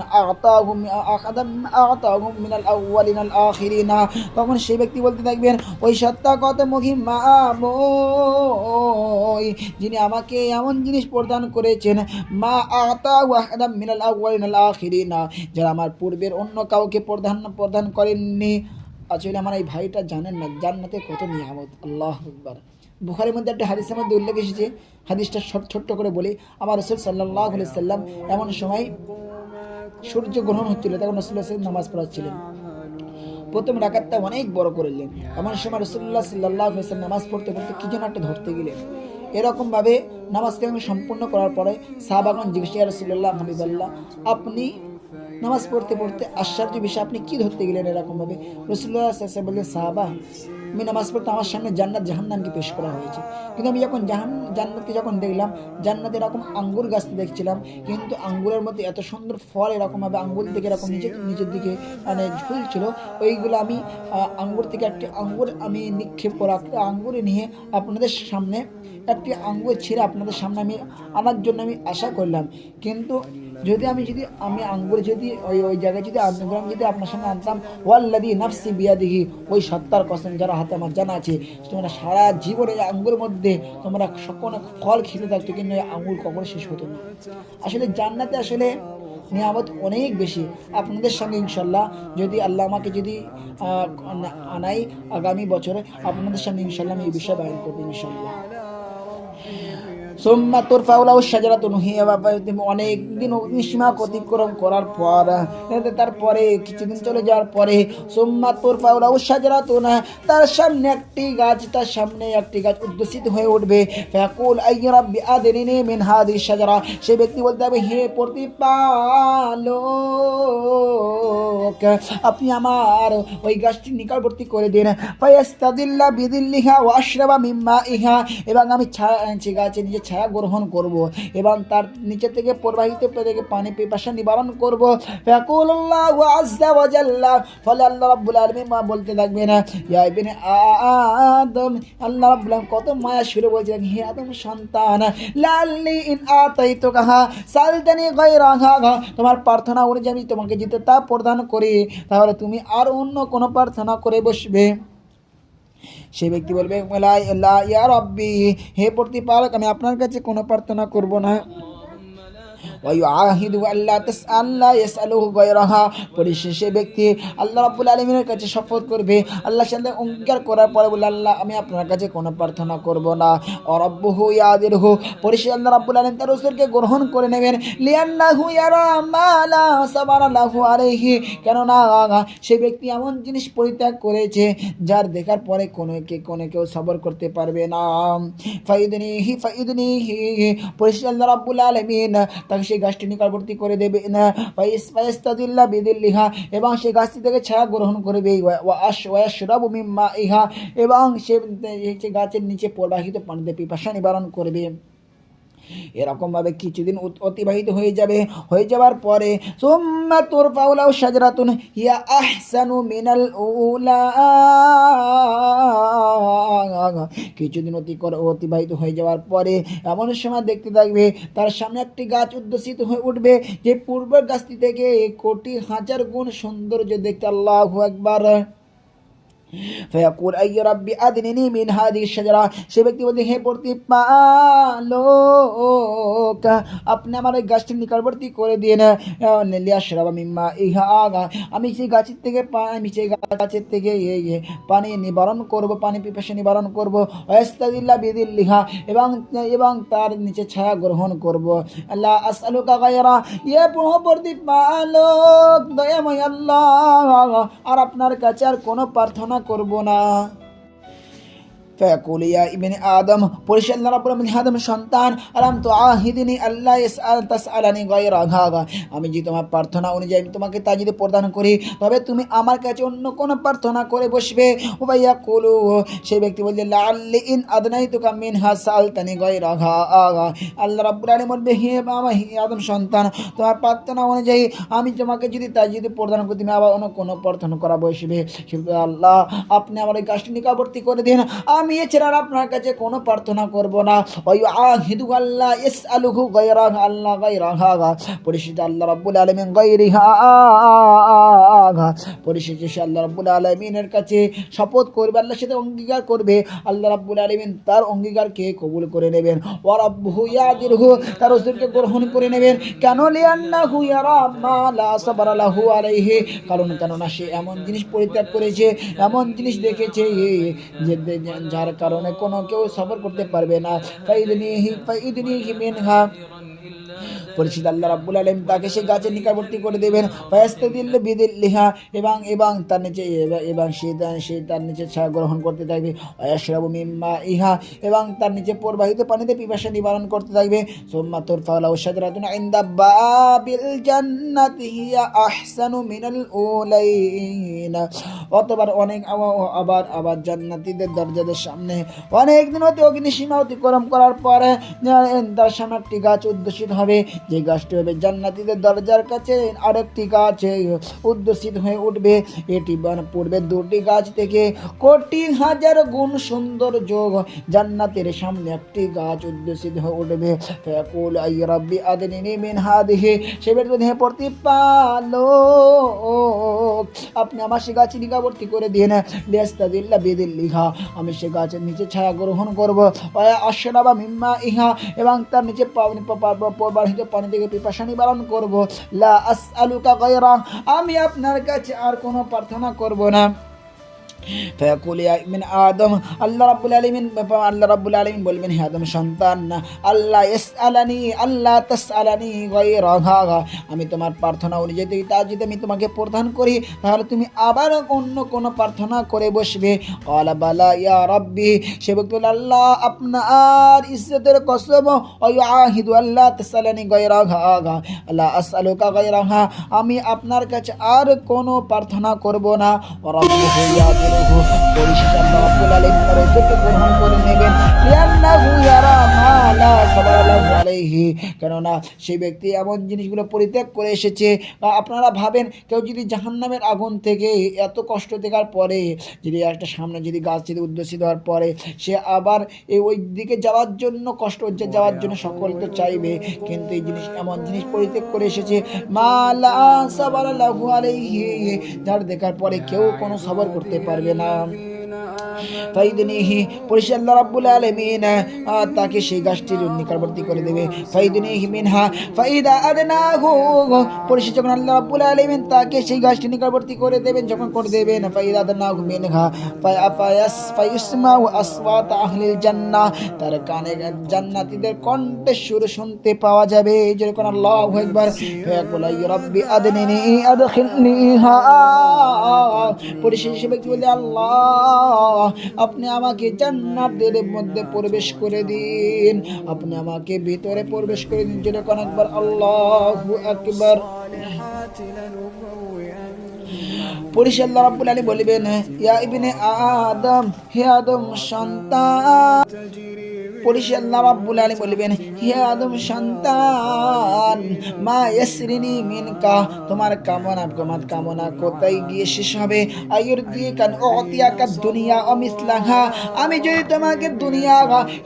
আ'তাহু মিনাল আউওয়ালিনাল আখিরিনা, তখন সেই ব্যক্তি বলতে থাকবেন ওই সত্তা কত মহিমাময়, যিনি আমাকে এমন জিনিস প্রদান করেছেন, মা আ'তাহু আহাদাম মিনাল আউওয়ালিনাল আখিরিনা, যারা আমার পূর্বের অন্য কাউকে প্রদান করেননি। আসলে আমার এই ভাইটা জানেন না জান্নাতে কত নিয়ামত। আল্লাহু আকবার। বুখারীর মধ্যে একটা হাদিসের মধ্যে উল্লেখ এসেছে, হাদিসটা ছোট্ট করে বলি। আমার রাসূল সাল্লাল্লাহু আলাইহি সাল্লাম এমন সময় সূর্য গ্রহণ হচ্ছিল, তখন রাসূলুল্লাহ সাল্লাল্লাহু আলাইহি নামাজ পড়াচ্ছিলেন। প্রথম রাকাতটা অনেক বড় করলেন, এমন সময় রাসূলুল্লাহ সাল্লাল্লাহু আলাইহি ওয়াসাল্লাম নামাজ পড়তে কি যেন একটা ধরতে গেলেন। এরকমভাবে নামাজকে আমি সম্পূর্ণ করার পরে সাহাবাগণ জিজ্ঞেস, ইয়া রাসূলুল্লাহ হাবিবাল্লাহ, আপনি নামাজ পড়তে আশ্চর্য বিষয় আপনি কি ধরতে গেলেন এরকমভাবে? রাসূলুল্লাহ সাল্লাল্লাহু আলাইহি ওয়াসাল্লাম বললেন, সাহাবা, আমি নামাজ পড়তে আমার সামনে জান্নাত জাহান্নামকে পেশ করা হয়েছে, কিন্তু আমি যখন জান্নাতকে যখন দেখলাম, জান্নাতে এরকম আঙ্গুর গাছ দেখছিলাম, কিন্তু আঙ্গুরের মধ্যে এত সুন্দর ফল এরকমভাবে আঙ্গুর থেকে এরকম নিচের দিকে মানে ঝুলছিল, ওইগুলো আমি আঙ্গুর থেকে একটি আঙ্গুর আমি নিক্ষেপ করা আঙ্গুরে নিয়ে আপনাদের সামনে একটি আঙ্গুর ছিঁড়ে আপনাদের সামনে আমি আনার জন্য আমি আশা করলাম, কিন্তু যদি আমি আঙ্গুর যদি ওই জায়গায় যদি আঙ্গুর যদি আপনার সামনে আনতাম, ওয়াল্লাযী নাফসি বিয়াদিহি, ওই সত্তার কসম যারা হাতে আমার জানা আছে, তোমরা সারা জীবনে আঙ্গুরের মধ্যে তোমরা সকল ফল খেতে থাকতো, কিন্তু আঙ্গুর কখনো শেষ হতো না। আসলে জান্নাতে আসলে নিয়ামত অনেক বেশি। আপনাদের সঙ্গে ইনশাল্লাহ যদি আল্লাহ আমাকে যদি আনাই আগামী বছরে আপনাদের সামনে ইনশাল্লাহ আমি এই বিষয়ে বয়ান করবো ইনশাল্লাহ। সুম্মা তুরফাউ লাহু শাজারাতুন হিয়া, অনেক দিন অগ্নিসীমা অতিক্রম করার পর তারপরে কিছুদিন চলে যাওয়ার পরে সুম্মা তুরফাউ লাহু শাজারাতুন, তার সামনে একটি গাছ উদ্দেশিত হয়ে উঠবে। ফায়াকুল আইয়া রাব্বি আদরিনি মিন হাযিহি শাজারা, সেই ব্যক্তি বলতে হবে, হে প্রতিপালক, আপনি আমার ওই গাছটি নিকটবর্তী করে দিন। ফায়াস্তাদিল্লা বিদিল্লিহা ওয়া আশরাবা মিম্মা ইহা, এবং আমি গাছের নিচে ছায়া গ্রহণ করব এবং তার নিচে থেকে প্রবাহিত থেকে পানি পিপাসা নিবারণ করব। ফায়াকুলুল্লাহু আযজা ওয়া জাল্লা, ফলে আল্লাহ রাব্বুল আলামিন বলতে থাকবেন, ইয়া ইবনে আদম, আল্লাহ রাব্বুল আলামিন কত মায়া সুরে বলছেন, হে আদম সন্তান, লাল্লি ইন আতাইতুকা সালতানি গায়রাহা, তোমার প্রার্থনা অনুযায়ী আমি তোমাকে যেতে তা প্রদান করি, তাহলে তুমি আর অন্য কোনো প্রার্থনা করে বসবে। সে ব্যক্তি বলবে, ইয়া রাব্বি, হে প্রতিপালক, আমি আপনার কাছে কোনো প্রার্থনা করব না। পরিশেষে ব্যক্তি আল্লাহ রাব্বুল আলামিনের কাছে শপথ করবে, আল্লাহর সাথে অঙ্গীকার করার পরে বলে, আল্লাহ আমি আপনার কাছে কোনো প্রার্থনা করব না। রাব্বুহু ইয়াদিরহু, পরিশেষে আল্লাহ রাব্বুল আলামিন তার রাসূলকে গ্রহণ করে নেবেন। লিআন্নাহু ইয়ারা মা লা সাবারা লাহু আলাইহি, কেননা সেই ব্যক্তি এমন জিনিস পরিত্যাগ করেছে যার দেখার পরে কোনো কেউ সবর করতে পারবে না। ফাইদনিহি পরিশেষে আল্লাহ রাব্বুল আলামিন তাকে সেই গাছটি নিকটবর্তী করে দেবে না। ফায়াস্তাদিল্লা বিদিল্লিহা, এবং সেই গাছটি থেকে ছায়া গ্রহণ করবে। ওয়াশরাবু মিম্মা ইহা, এবং সে গাছের নিচে প্রবাহিত পানিতে পিপাসা নিবারণ করবে। এরকম ভাবে কিছুদিন অতিবাহিত হয়ে যাওয়ার পরে সুম্মা তুরফাউ লাহু শাজারাতুন হিয়া আহসানু মিনাল উলা। কিছুদিন অতিবাহিত হয়ে যাওয়ার পরে এমন সময় দেখতে থাকবে তার সামনে একটি গাছ উদ্ভাসিত হয়ে উঠবে, যে পূর্বের গাছটি থেকে কোটি হাজার গুণ সৌন্দর্য দেখতে। আল্লাহু আকবার। فيقول أي ربي أدنني من هذه الشجرة। সে ব্যক্তি বলতে, হে প্রতিপালক, আপনি আমার এই গাছটি নিকটবর্তী করে দিন। লিয়াশরাবা মিম্মা ইহা, আমি সেই গাছের থেকে পানি নিবারণ করব, পানি পিপাসা নিবারণ করব। ওয়াস্তাদিল্লা বিদিল্লিহা, এবং তার নিচে ছায়া গ্রহণ করব। আল্লাহ আসআলুকা গায়রা, ইয়ে প্রতিপালক দয়াময় আল্লাহ, আর আপনার কাছে আর কোনো প্রার্থনা করব না। فيقول يا ابن آدم, পরিশেষ আল্লাহ রাব্বুল আলামিন আদম সন্তান, আলাম তুআহিদিনি আল্লাহ তাসআলানি গায়রা, আমি যে তোমার প্রার্থনা অনুযায়ী তোমাকে তাজিদ প্রদান করি, তবে তুমি আমার কাছে অন্য কোন প্রার্থনা করে বসবে। ওয়াইয়াকুলু, সেই ব্যক্তি বলছে, লাআল্লি ইন আদনাইতুকা মিনহা সালতানি গায়রা। আল্লাহ রাব্বুল আলামিন বলবে, হে আদম সন্তান, তোমার প্রার্থনা অনুযায়ী আমি তোমাকে যদি তাজিদ প্রদান করি, তুমি আবার অন্য কোন প্রার্থনা করা বসবে। আল্লাহ, আপনি আমার এই গাছটি নিকটবর্তী করে দিন, আমি এছাড়া আপনার কাছে কোনো প্রার্থনা করব না। ওয়াইআহিদু আল্লাহ ইসআলুহু গায়রা, আল্লাহ গায়রাহা, পরিশেষে আল্লাহ রাব্বুল আলামিন গায়রিহা, পরিশেষে আল্লাহ রাব্বুল আলামিনের কাছে শপথ করবে, আল্লাহর সাথে অঙ্গীকার করবে। আল্লাহ রাব্বুল আলামিন তার অঙ্গীকারকে কবুল করে নেবেন। ওয়া রাব্বুহু ইয়াদিরহু, তার রাসূলকে গ্রহণ করে নেবেন। কেন? লিআন্নাহু ইয়ারা মা লা সাবরা লাহু আলাইহি, কেননা সে এমন জিনিস পরিত্যাগ করেছে, এমন জিনিস দেখেছে যে যার কারণে কোনো কেউ সবর করতে পারবে না। ফাইদনিহি মিনহা, পরিচিত আল্লাহ রাব্বুল আলামিন তাকে সেই গাছের নিকটবর্তী করে দেবেন। ফায়াস্তাদিল্লু বিদিল্লিহা, এবং তার নিচে সে তার নিচে ছায়া গ্রহণ করতে থাকবে। ওয়াশরাবু মিম্মা ইহা, এবং তার নিচে প্রবাহিত পানিতে পিপাসা নিবারণ করতে থাকবে। সুম্মা তুরফাউ লাহু শাজারাতুন ইনদা বাবিল জান্নাতি হিয়া আহসানু মিনাল উলাইন। আবার জান্নাতীদের দরজাদের সামনে অনেক দিন অগ্নিসীমা অতিক্রম করার পরে তার সামনে একটি গাছ উদ্ভাসিত হবে, যে গাছটি হবে জান্নাতীদের দরজার কাছে আরেকটি গাছ উদ্ভাসিত হয়ে উঠবে। এটি পূর্বে দুটি গাছ থেকে কোটি হাজার গুণ সৌন্দর্য জান্নাতের সামনে একটি গাছ উদ্ভাসিত হয়ে উঠবে। ফায়াকুল আই রাব্বি আদনিনি মিন হাদিহি, সে বলবে, হে প্রতিপালক, আপনি আমার সে গাছ নিকটবর্তী করে দিন। লিয়াস্তাদিল্লা বিদিল্লিহা, আমি সে গাছের নিচে ছায়া গ্রহণ করব। ওয়া আশরাবা মিম্মা ইহা, এবং তার নিচে প্রবাহিত পানি থেকে পিপাসা নিবারণ করব। লা আসআলুকা গায়রা, আমি আপনার কাছে আর কোনো প্রার্থনা করব না। ফায়াকুল ইয়া ইবনে আদম, আল্লাহ রাব্বুল আলামিন বলবেন, হে আদম সন্তান, আল্লাহ তাসআলানি গায়রাহা, আমি তোমার প্রার্থনা অনুযায়ী তাজিদ আমি তোমাকে প্রদান করি, তাহলে তুমি আবার অন্য কোনো প্রার্থনা করে বসবে। ক্বালা বালা ইয়া রাব্বি, সে ব্যক্তি বলল, আল্লাহ আপনার ইজ্জতের কসম, ওয়াহিদু আল্লাহ তাসআলানি গায়রাহা, আল্লাহ আসআলুকা গায়রাহা, আমি আপনার কাছে আর কোনো প্রার্থনা করব না। রাব্বুহু ইয়াদিরহু, পরিশেষে আল্লাহ রাব্বুল আলামিন তার রাসূলকে গ্রহণ করে নেবেন। লিআন্নাহু ইয়ারা মা লা সাবরা লাহু আলাইহি, কেননা সেই ব্যক্তি এমন জিনিসগুলো পরিত্যাগ করে এসেছে। আপনারা ভাবেন, কেউ যদি জাহান্নামের আগুন থেকে এত কষ্ট দেখার পরে যদি একটা সামনে যদি গাছ যদি উদ্ভাসিত হওয়ার পরে সে আবার ওই দিকে যাওয়ার জন্য যাওয়ার জন্য সকল তো চাইবে, কিন্তু এই জিনিস এমন জিনিস পরিত্যাগ করে এসেছে মা লা সাবরা লাহু আলাইহি, যার দেখার পরে কেউ কোনো সবর করতে পারবে না। ফাইদনিহি, পরিশেষে আল্লাহ রাব্বুল আলামিন তাকে সেই গাছটির নিকটবর্তী করে দেবে। ফাইদনিহি মিনহা ফাইদা আদনাহু, পরিশেষে যখন আল্লাহ রাব্বুল আলামিন তাকে সেই গাছটি নিকটবর্তী করে দেবেন, যখন করে দেবেন, ফাইদা আদনাহু মিনহা ফায়াসমাউ আসওয়াত আহলিল জান্নাহ, তার কানে জান্নাতীদের কণ্ঠের সুর শুনতে পাওয়া যাবে। যেরকম আল্লাহু আকবার। ফায়াকুল ইয়া রাব্বি আদনিনি আদখিলনিহা, পরিশেষে ব্যক্তি বলে, আল্লাহ আপনি আমাকে জান্নাতের মধ্যে প্রবেশ করে দিন, আপনি আমাকে ভিতরে প্রবেশ করে দিন। যেরকম একবার আল্লাহু আকবার। পরিশেষে আল্লাহ রাব্বুল আলামিন বলবেন, ইয়া ইবনে আদম, হে আদম সন্তান, পরিশেষে আল্লাহ রাব্বুল আলামিন বলবেন, হে আদম সন্তান, মা ইয়াসরিনি মিনকা, তোমার কামনা কোথায় গিয়ে শেষ হবে? আয়ুরদিকান উতিয়াকা দুনিয়া ও মিসলাহা, আমি যদি তোমাকে দুনিয়া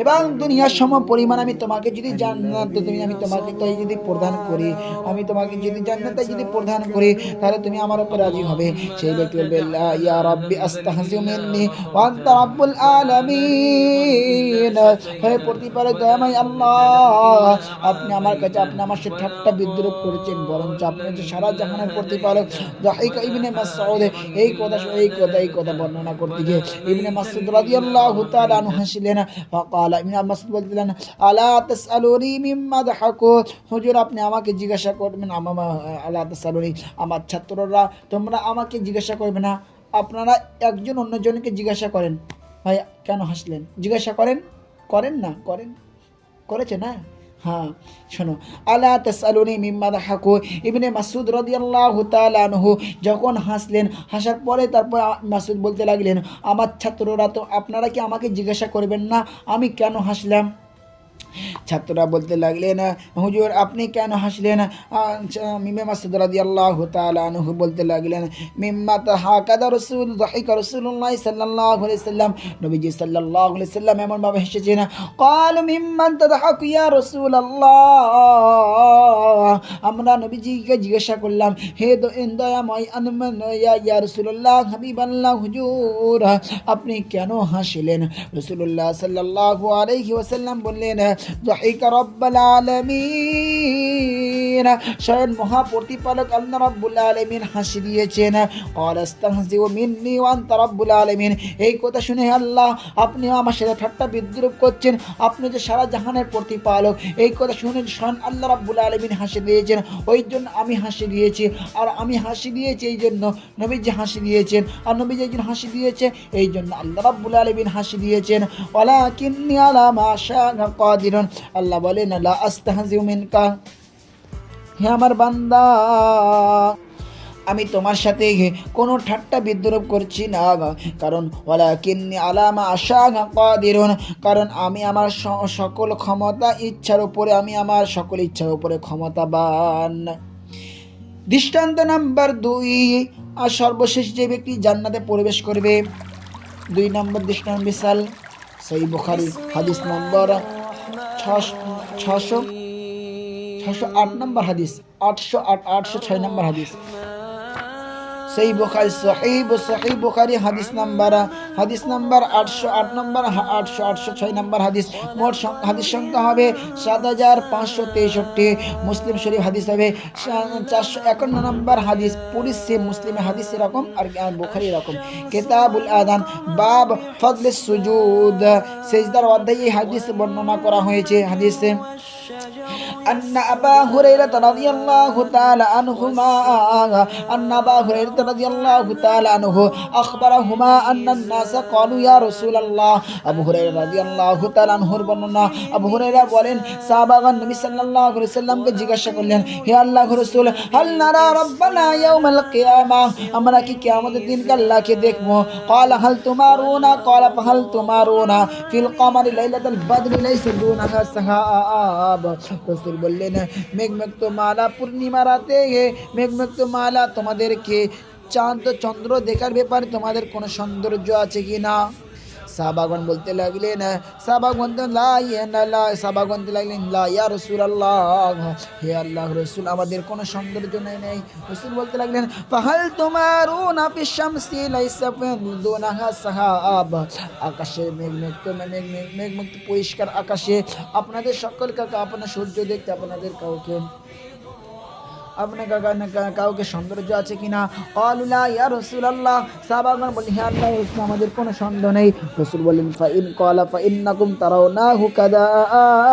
এবং দুনিয়ার সম পরিমাণ আমি তোমাকে যদি জান্নাত আমি তোমাকে তাই যদি প্রদান করি, আমি তোমাকে যদি জান্নাতে যদি প্রদান করি, তাহলে তুমি আমার উপর রাজি হবে? সেই ব্যক্তি বলবে, ইয়া রাব্বি আস্তাহজিউ মিন্নি ওয়া আনতা রাব্বুল আলামিন, হে প্রতিপালক দয়াময় আল্লাহ, আপনি আমার কাছে আপনি আমার সাথে ঠাট্টা বিদ্রুপ করেছেন, বরঞ্চ আপনি যে সারা জাহানের প্রতিপালক। যাহিকা ইবনে মাসউদ এই কথা বর্ণনা করতে গিয়ে ইবনে মাসউদ রাদিয়াল্লাহু তাআলা আনহু হাসিলেন। ফাকালা, ইবনে মাসউদ বললেন, আলা তাসআলুনি মিম্মা দাহাকু, হুজুর আপনি আমাকে জিজ্ঞাসা করবেন, আলা তাসআলুনি, আমার ছাত্ররা তোমরা আমাকে জিজ্ঞাসা করবে না, আপনারা একজন অন্যজনকে জিজ্ঞাসা করেন, ভাই কেন হাসলেন? জিজ্ঞাসা করেন না? করেছে না? হ্যাঁ, শোনো, আলা তাসআলুনি মিম্মা দাহাকু, ইবনে মাসউদ রাদিয়াল্লাহু তাআলা আনহু যখন হাসলেন, হাসার পরে তারপর মাসউদ বলতে লাগলেন, আমার ছাত্ররা তো আপনারা কি আমাকে জিজ্ঞাসা করবেন না আমি কেন হাসলাম? ছাত্ররা বলতে লাগলেন, হুজুর আপনি কেন হাসলেন? ইবনে মাসউদ রাদিয়াল্লাহু তাআলা আনহু বলতে লাগলেন, মিম্মা তাহাকাদা রাসূলুল্লাহ সাল্লাল্লাহু আলাইহি সাল্লাম, নবীজি সাল্লাল্লাহু আলাইহি সাল্লাম এমন ভাবে হেসেছেন। ক্বালু মিম্মান তাদহাকু ইয়া রাসূলুল্লাহ, আমরা নবীজিকে জিজ্ঞাসা করলাম, হে দয়াময় ইয়া রাসূলুল্লাহ, হাবিবাল্লাহ, হুজুর আপনি কেন হাসলেন? রাসূলুল্লাহ সাল্লাল্লাহু আলাইহি ওয়াসাল্লাম বললেন, যাহিকা রাব্বুল আলামিন, স্বয়ং মহাপ্রতিপালক আল্লাহ রাব্বুল আলামিন হাসি দিয়েছেন। ক্বালা আস্তাহজিউ মিন্নি ওয়া আনতা রাব্বুল আলামিন, এই কথা শুনে আল্লাহ আপনি আমার সাথে ঠাট্টা বিদ্রুপ করছেন, আপনি যে সারা জাহানের প্রতিপালক, এই কথা শুনে স্বয়ং আল্লাহ রাব্বুল আলামিন হাসি দিয়েছেন, ওই জন্য আমি হাসি দিয়েছি। আর আমি হাসি দিয়েছি এই জন্য নবীজি হাসি দিয়েছেন, আর নবীজি একজন হাসি দিয়েছে এই জন্য আল্লাহ রাব্বুল আলামিন হাসি দিয়েছেন। ওয়ালাকিন্নী আলা মা শাআ কাদিরুন, আল্লাহ বলেন, লা আস্তাহজিউ মিনকা, হে আমার বান্দা আমি তোমার সাথে কোনো ঠাট্টা বিদ্রুপ করছি না, কারণ ওয়ালাকিন্নী আলা মা শাআ কাদিরুন, কারণ আমি আমার সকল ক্ষমতা ইচ্ছার উপরে, আমি আমার সকল ইচ্ছার উপরে ক্ষমতাবান। দৃষ্টান্ত নাম্বার 2, আর সর্বশেষ যে ব্যক্তি জান্নাতে প্রবেশ করবে, 2 নম্বর দৃষ্টান্ত মিসাল সহিহ বুখারী হাদিস নম্বর 608 নম্বর হাদিস, 806 নম্বর হাদিস, সহিহ বুখারী হাদিস নাম্বার 808 নম্বর, 806 নম্বর হাদিস। মোট হাদিস সংখ্যা হবে 7563। মুসলিম শরীফ হাদিস হবে 451 নম্বর হাদিস। পুরো সেম মুসলিমের হাদিস এরকম আর বুখারী এরকম। কিতাবুল আযান, বাব ফদলিস সুজুদ, সিজদার অধ্যায়ে এই হাদিস বর্ণনা করা হয়েছে। হাদিসে أن أبا هريرة رضي الله تعالى عنه أخبرهما أن الناس قالوا يا رسول الله, আবু হুরায়রা রাদিয়াল্লাহু তাআলা আনহুর বর্ণনা, আবু হুরায়রা বলেন, সাহাবাগণ নবী সাল্লাল্লাহু আলাইহি সাল্লামকে জিজ্ঞাসা করলেন, হে আল্লাহর রাসূল, হাল নারা রাব্বানা ইয়াউমাল কিয়ামাহ, আমরা কি কিয়ামতের দিন আল্লাহকে দেখব? ক্বালা হাল তুমারুনা, ক্বালা ফাহাল তুমারুনা ফিল কমারি লাইলাতুল বদরি লাইসা দুনাহা সাহাব। রাসূল বললেন, মেঘমুক্ত মালা পূর্ণিমা রাতে মেঘমুক্ত মালা তোমাদেরকে চাঁদ চন্দ্র দেখার ব্যাপারে তোমাদের কোনো সৌন্দর্য আছে কি না? সাহাবাগণ বলতে লাগলেন, লা ইয়া রাসূলুল্লাহ, হে আল্লাহর রাসূল আমাদের কোনো সৌন্দর্য নেই। রাসূল বলতে লাগলেন, ফাহাল তুমারুনা ফিশ শামসি লাইসা দুনাহা সাহাব, আকাশে মেঘমুক্ত পরিষ্কার আকাশে আপনাদের সকলকে আপনার সূর্য দেখতে আপনাদের কাউকে সৌন্দর্য আছে কিনা? ক্বালুলা ইয়া রাসূলুল্লাহ, সাহাবাগণ বললেন, হে আল্লাহর রাসূল আমাদের কোনো সন্দেহ নেই। রাসূল বললেন, ফা ইন্নাকুম তারাউনাহু কাযালিক,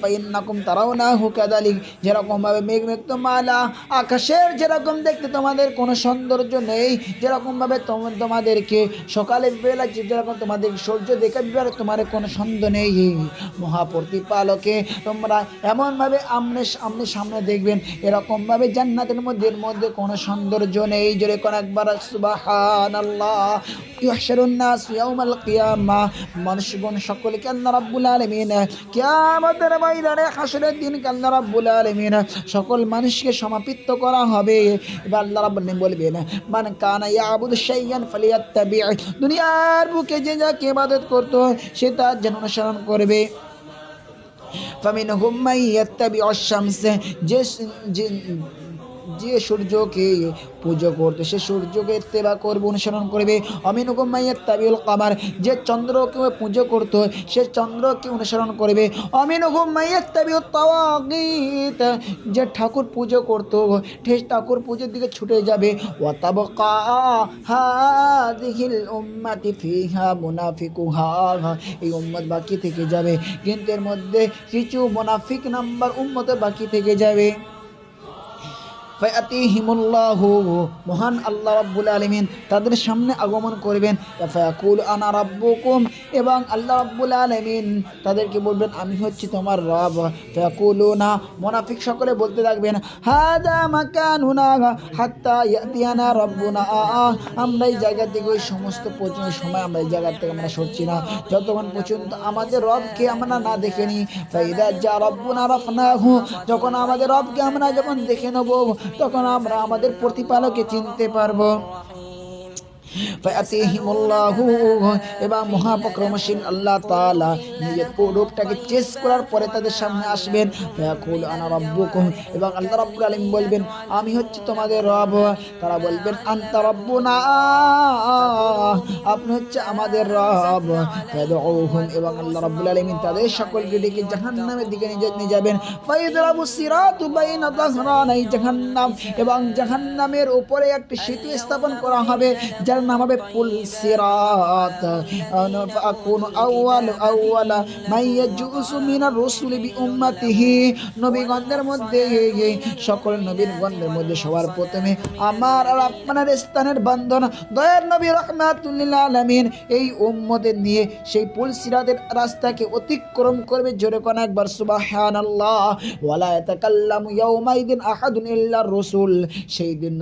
ফাইন্নাকুম তারাউনাহু কাযালিক, যেরকম ভাবে মেঘমালা আকাশের যেরকম দেখতে তোমাদের কোনো সৌন্দর্য নেই, যেরকম ভাবে তোমাদেরকে সকালের বেলা যেরকম তোমাদের সূর্য দেখে তোমার কোনো সন্দেহ নেই, মহাপ্রতিপালকে তোমরা এমনভাবে আমনে সামনে দেখবেন, এরকমভাবে জান্নাতের মধ্যে কোনো সৌন্দর্য নেই। জোরে কোন একবার সুবহানাল্লাহ। ইউহশারুন নাস ইয়াউমাল কিয়ামাহ, মানুষগণ সকলকে আল্লাহ রাব্বুল আলামিন কিয়ামতের ময়দানে হাসরের দিন আল্লাহ রাব্বুল আলামিন সকল মানুষকে সমাপিত করা হবে। এবার আল্লাহ রাব্বুল আলামিন বলবেন, মান কানা ইয়াবুদু শাইয়ান ফালিয়াত্তাবি, দুনিয়ার বুকে যে যাকে ইবাদত করত সে তার যেন অনুসরণ করবে। ফামিনহুম মান ইয়াত্তাবিউ আশ-শামস, যে সূর্যকে পুজো করতে সে সূর্যকে ইত্তেবা করবে, অনুসরণ করবে। আমিনুকুম মাইয়াত্তাবিউল কামার, যে চন্দ্রকে পুজো করত সে চন্দ্রকে অনুসরণ করবে। আমিনুকুম মাইয়াত্তাবিউত তাওয়াগীত, যে ঠাকুর পুজো করত সে ঠাকুর পুজোর দিকে ছুটে যাবে। ওয়া তাবকা হাযিহিল উম্মাতি ফিহা মুনাফিকুহা, এই উম্মত বাকি থেকে যাবে, কিন্তু এর মধ্যে কিছু মুনাফিক নাম্বার উম্মত বাকি থেকে যাবে। ফায়াতিহিমুল্লাহু, মহান আল্লাহ রাব্বুল আলামিন তাদের সামনে আগমন করবেন। ফায়াকুল আনা রাব্বুকুম, এবং আল্লাহ রাব্বুল আলামিন তাদেরকে বলবেন আমি হচ্ছি তোমার রব। ফায়াকুলুনা, মুনাফিক সকলে বলতে থাকবেন, হাদা মাকানুনা হাত্তা ইয়াতিয়ানা রাব্বুনা, আমরা এই জায়গা থেকে ওই সমস্ত সময় আমরা এই জায়গা থেকে আমরা সরছি না যতক্ষণ পর্যন্ত আমাদের রবকে আমরা না দেখে নিই। ফাইদা যা রাব্বুনা রাফনাহু, যখন আমাদের রবকে আমরা যখন দেখে নেব তখন আমরা আমাদের প্রতিপালককে চিনতে পারবো। ফায়াতিহিমুল্লাহু, এবং মহাপরাক্রমশীল আল্লাহ তাআলা নিজের রূপটাকে চেঞ্জ করার পরে তাদের সামনে আসবেন। ফায়াকুল আনা রাব্বুকুম, এবং আল্লাহ রাব্বুল আলামিন বলবেন আমি হচ্ছি তোমাদের রব। তারা বলবেন আনতা রাব্বুনা, আপনি হচ্ছে আমাদের রব। ফায়াদউহুম, এবং আল্লাহ রাব্বুল আলামিন তাদের সকলকে ডেকে জাহান্নামের দিকে নিয়ে যাবেন। ফাইদরাবু সিরাতু বাইনা যাহরানাই জাহান্নাম, এবং জাহান্নামের উপরে একটি সেতু স্থাপন করা হবে যার নাম হবে পুল সিরাত। ফাকুনু আউয়ালা মাইয়াজুসু মিনার রাসূলি বিউম্মাতিহি, নবীগণদের মধ্যে সকল নবীগণদের মধ্যে সবার প্রথমে আমার আর আপনার স্থানের বন্ধন দয়ার নবী রাহমাতুল লিল আলামিন এই উম্মতের নিয়ে সেই পুল সিরাতের রাস্তাকে অতিক্রম করবে। জোরে কোন একবার সুবহানাল্লাহ। ওয়ালা ইয়াতাকাল্লামু ইয়াউমাইদিন আহাদুন ইল্লার রাসূল, সেই দিন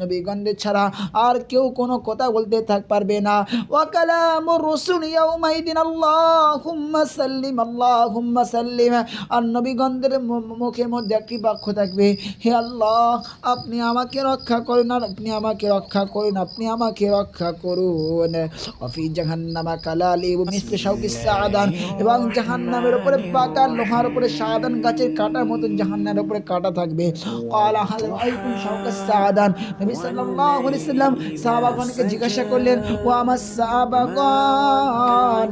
নবীগণদের ছাড়া আর কেউ কোনো কথা বলতে পারবে না। ওয়া কালামুর রাসূল ইয়াউমাইদিন আল্লাহুম্মা সাল্লিম আল্লাহুম্মা সাল্লিম, আর নবীগণদের মুখের মধ্যে একটি বাক্য থাকবে, হে আল্লাহ আপনি আমাকে রক্ষা করুন, আপনি আমাকে রক্ষা করুন, আপনি আমাকে রক্ষা করুন। ওয়াফি জাহান্নামা কালালি ওয়া মিসলি শাওকিস সাআদান, এবং জাহান্নামের উপরে পাকা লোহার উপরে সাআদান গাছের কাঁটার মতো জাহান্নামের উপরে কাঁটা থাকবে। ক্বালা হাল রাআইতুম শাওকাস সাআদান, নবী সাল্লাল্লাহু আলাইহি সাল্লাম সাহাবাগণকে জিজ্ঞাসা করলেন, ও আমার সাহাবাগণ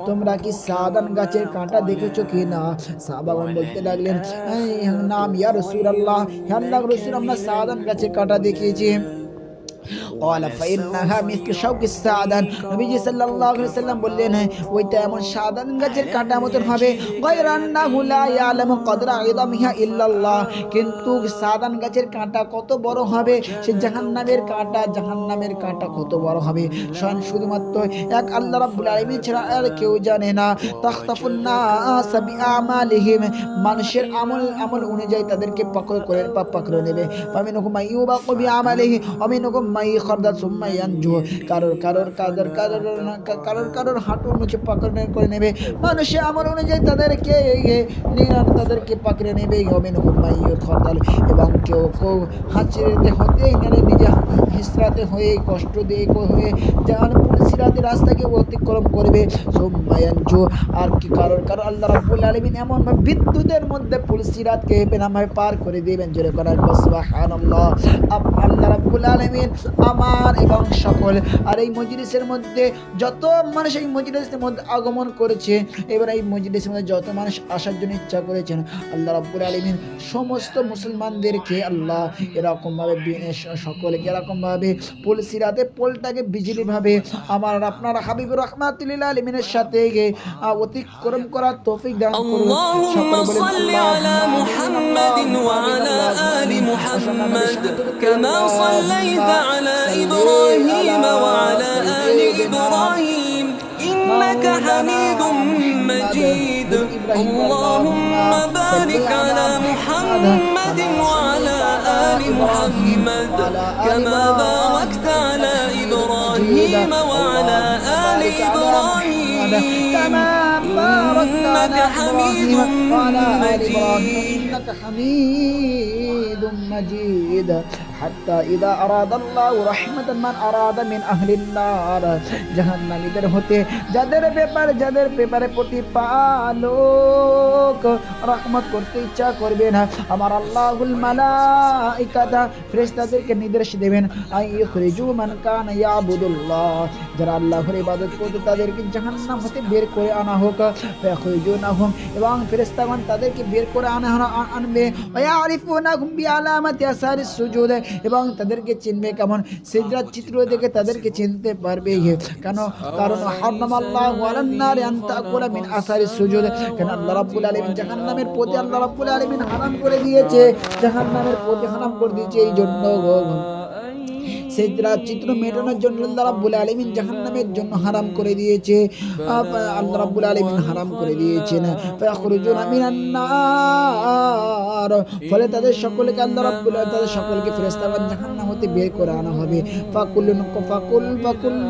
তোমরা কি সাআদান গাছের কাঁটা দেখেছো কিনা? সাহাবাগণ বলতে লাগলেন, নাম ইয়া রাসূলুল্লাহ, হে আল্লাহর রাসূল আমরা সাআদান গাছের কাঁটা দেখিয়েছি। قال فإنها مثل شوك السعدان, নবীজি সাল্লাল্লাহু আলাইহি সাল্লাম বললেন ওইটা এমন সাদান গাছের কাঁটা মতন হবে। গায়রা আন্নাহু লা ইয়ালামু কদরা ইদামিহা ইল্লাল্লাহ, কিন্তু সাদান গাছের কাঁটা কত বড় হবে, সে জাহান্নামের কাঁটা কত বড় হবে শুধুমাত্র এক আল্লাহ রাব্বুল আলামিন ছাড়া আর কেউ জানে না। তাখতাফুন নাস বিআমালিহিম, মানুষের আমল অনুযায়ী তাদেরকে পাকড়ে নেবে। ফামিনহুম মাইয়ুবাকু বিআমালিহি ওয়া মিনহুম মাই খরদা সুম্মা ইয়ানজু, কারোর হাঁটুর নিচে পাকড়ে করে নেবে। মানুষের আমল অনুযায়ী তাদেরকে পাকড়ে নেবে। মিনহুম মাই খরদাল, এবং কেউ হাঁচড়েতে হতে নিজে হিসরাতে হয়ে কষ্ট দিয়ে হয়ে যেমন সিরাতের রাস্তাকে অতিক্রম করবে। সুম্মা ইয়ানজু, আর কি কারোর আল্লাহ রাব্বুল আলামিন এমনভাবে বিদ্যুতের মধ্যে পুল সিরাতকে বেনামে পার করে দিবেন। জোরে করার সুবহানাল্লাহ। আল্লাহ রাব্বুল আলামিন আমার এবং সকল আর এই মজলিসের মধ্যে যত মানুষ এই মজলিসের মধ্যে আগমন করেছে, এবার এই মজলিসের মধ্যে যত মানুষ আসার জন্য ইচ্ছা করেছেন, আল্লাহ রাব্বুল আলামিন সমস্ত মুসলমানদেরকে আল্লাহ এরকমভাবে সকলকে এরকমভাবে পুলসিরাতে পোলটাকে বিজলিভাবে আমার আপনার হাবিবুর রহমাতুল্লিল আলামিনের সাথে অতিক্রম করার তৌফিক দান করুন। সকলে বলেন إنك حميد مجيد اللهم بارك على محمد وعلى آل محمد كما باركت على إبراهيم وعلى آل إبراهيم إنك حميد مجيد حتى إذا أراد الله رحمة من أراد من أهل النار জাহান্নামীদের হতে যাদের ব্যাপারে প্রতিপালক রহমত করতে ইচ্ছা করবেন, আমার আল্লাহুল মালাইকাতা ফেরেশতাদেরকে নির্দেশ দেবেন আইয়ুখরিজু মান কানা ইয়াবুদুল্লাহ, যারা আল্লাহর ইবাদত করত তাদেরকে জাহান্নাম হতে বের করে আনা হোক। ফায়াখরিজুনাহুম, এবং ফেরেশতাগণ তাদেরকে বের করে আনবে। ওয়ায়ারিফুনাহুম বিআলামাতি আসারিস সুজুদ, এবং তাদেরকে চিনবে কেমন? সিজদার চিত্র দেখে তাদেরকে চিনতে পারবে। কারণ হারামাল্লাহু আলান নারি আন তাকুলা মিন আসারিস সুজুদ, কেন আল্লাহ রাব্বুল আলামিন জাহান্নামের প্রতি আল্লাহ রাব্বুল আলামিন হারাম করে দিয়েছে, জাহান্নামের প্রতি হারাম করে দিয়েছে। এই জন্য সিজদার চিত্র মেটানোর জন্য আল্লাহ রাব্বুল আলামিন জাহান্নামের জন্য হারাম করে দিয়েছে, আল্লাহ রাব্বুল আলামিন হারাম করে দিয়েছেন। ফায়াখরুজুনা মিনান নার, ফলে তাদের সকলকে আল্লাহ রাব্বুল আলামিন তাদের সকলকে ফেরেশতাগণ জাহান্নাম হতে বের করে আনা হবে। ফাকুল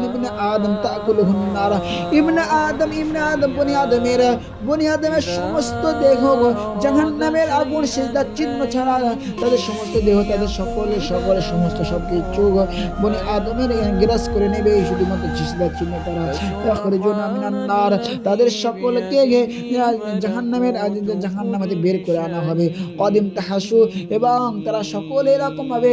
ইবনে আদম তাকুলুহুন নার, ইবনে আদম বনি আদমের সমস্ত দেহ জাহান্নামের আগুন সিজদার চিহ্ন ছাড়া তাদের সমস্ত দেহ তাদের সকলের সমস্ত সবকিছু বনি আদমের গ্রাস করে নেবে, শুধুমাত্র সিজদার চিহ্ন তারা। ফাখরিজুনা মিনান নার, তাদের সকলকে জাহান্নামে বের করে আনা হবে। কদিম তাহাসু, এবং তারা সকলে এরকম ভাবে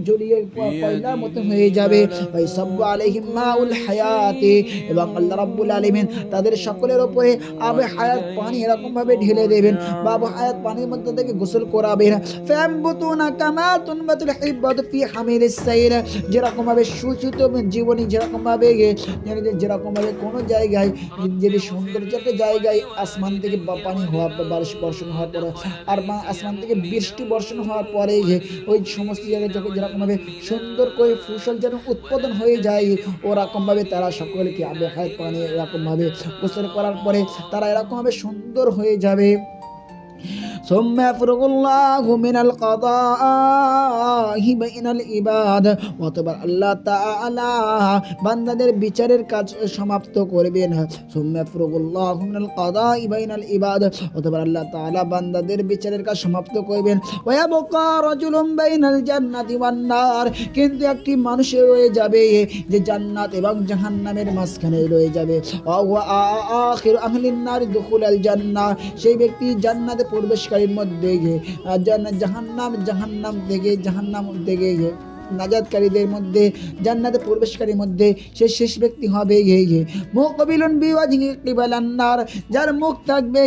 জড়িয়ে পয়লার মতো হয়ে যাবে। ফাইসাব্বু আলাইহিম মাউল হায়াতি, এবং আল্লাহ রাব্বুল আলামিন তাদের সকলের উপরে আবে হায়াত পানি এরকম ভাবে ঢেলে দেবেন, বা আবে হায়াত পানির মধ্যে থেকে গোসল করাবেন। ফায়ামবুতুনা কামা তুনবাতুল হিব্বাতু ফি হামিলিস সাইর, যেরকম ভাবে সূচিত জীবনী যেরকম ভাবে কোনো জায়গায় যদি সৌন্দর্য একটা জায়গায় আসমান থেকে পানি হওয়ার বর্ষণ হওয়ার পর, আর আসমান থেকে বৃষ্টি বর্ষণ হওয়ার পরে ওই সমস্ত জায়গায় যখন যেরকম ভাবে সুন্দর করে ফসল যেন উৎপাদন হয়ে যায়, ওরকম ভাবে তারা সকলকে আবে হায়াত পানি এরকম ভাবে গোসল করার পরে তারা এরকম ভাবে সুন্দর হয়ে যাবে। ثم يفرغ الله من القضاء بين العباد, অতঃপর আল্লাহ তাআলা বান্দাদের বিচারের কাজ সমাপ্ত করবেন। ثم يفرغ الله من القضاء بين العباد, অতঃপর আল্লাহ তাআলা বান্দাদের বিচারের কাজ সমাপ্ত করবেন। ويبقى رجل بين الجنة والنار, কিন্তু একটি মানুষ রয়ে যাবে যে জান্নাত এবং জাহান্নামের মাঝখানে রয়ে যাবে। আখির আহলিন নার দুখুলাল জান্নাহ, সেই ব্যক্তি জান্নাতে প্রবেশকারীর মধ্যে জাহান্নাম থেকে নাজাতকারীদের মধ্যে জান্নাতে প্রবেশকারীর মধ্যে সে শেষ ব্যক্তি হবে। মুকবিলুন বিওয়াজহি কিবালান নার, যার মুখ থাকবে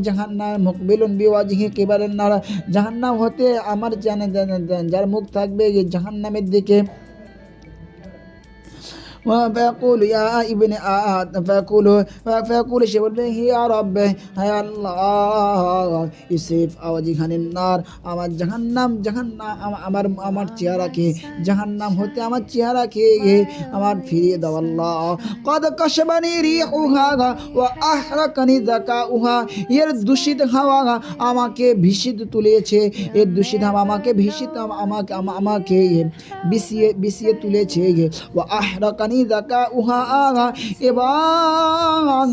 জাহান্নাম। মুকবিলুন বিওয়াজহি কিবালান নার, জাহান্নাম হতে আমার যার মুখ থাকবে জাহান্নামের দিকে। فيقول يا ابن آدم فيقول সে বলবে ইয়া রব, হে আল্লাহ, ইসিফ আওয়াজি খানিন নার, আমার জাহান্নাম আমার চেহারাকে জাহান্নাম হতে আমার চেহারাকে আমার ফিরিয়ে দাও আল্লাহ। قد كشفني ريحها واحرقني ذكاؤها, এর দূষিত হাওয়া আমাকে ভীষিত তুলেছে, এর দূষিত হাওয়া আমাকে বিছিয়ে তুলেছে। ওয়া আহরাকানি ওয়াজহানি যাকাউহা এবং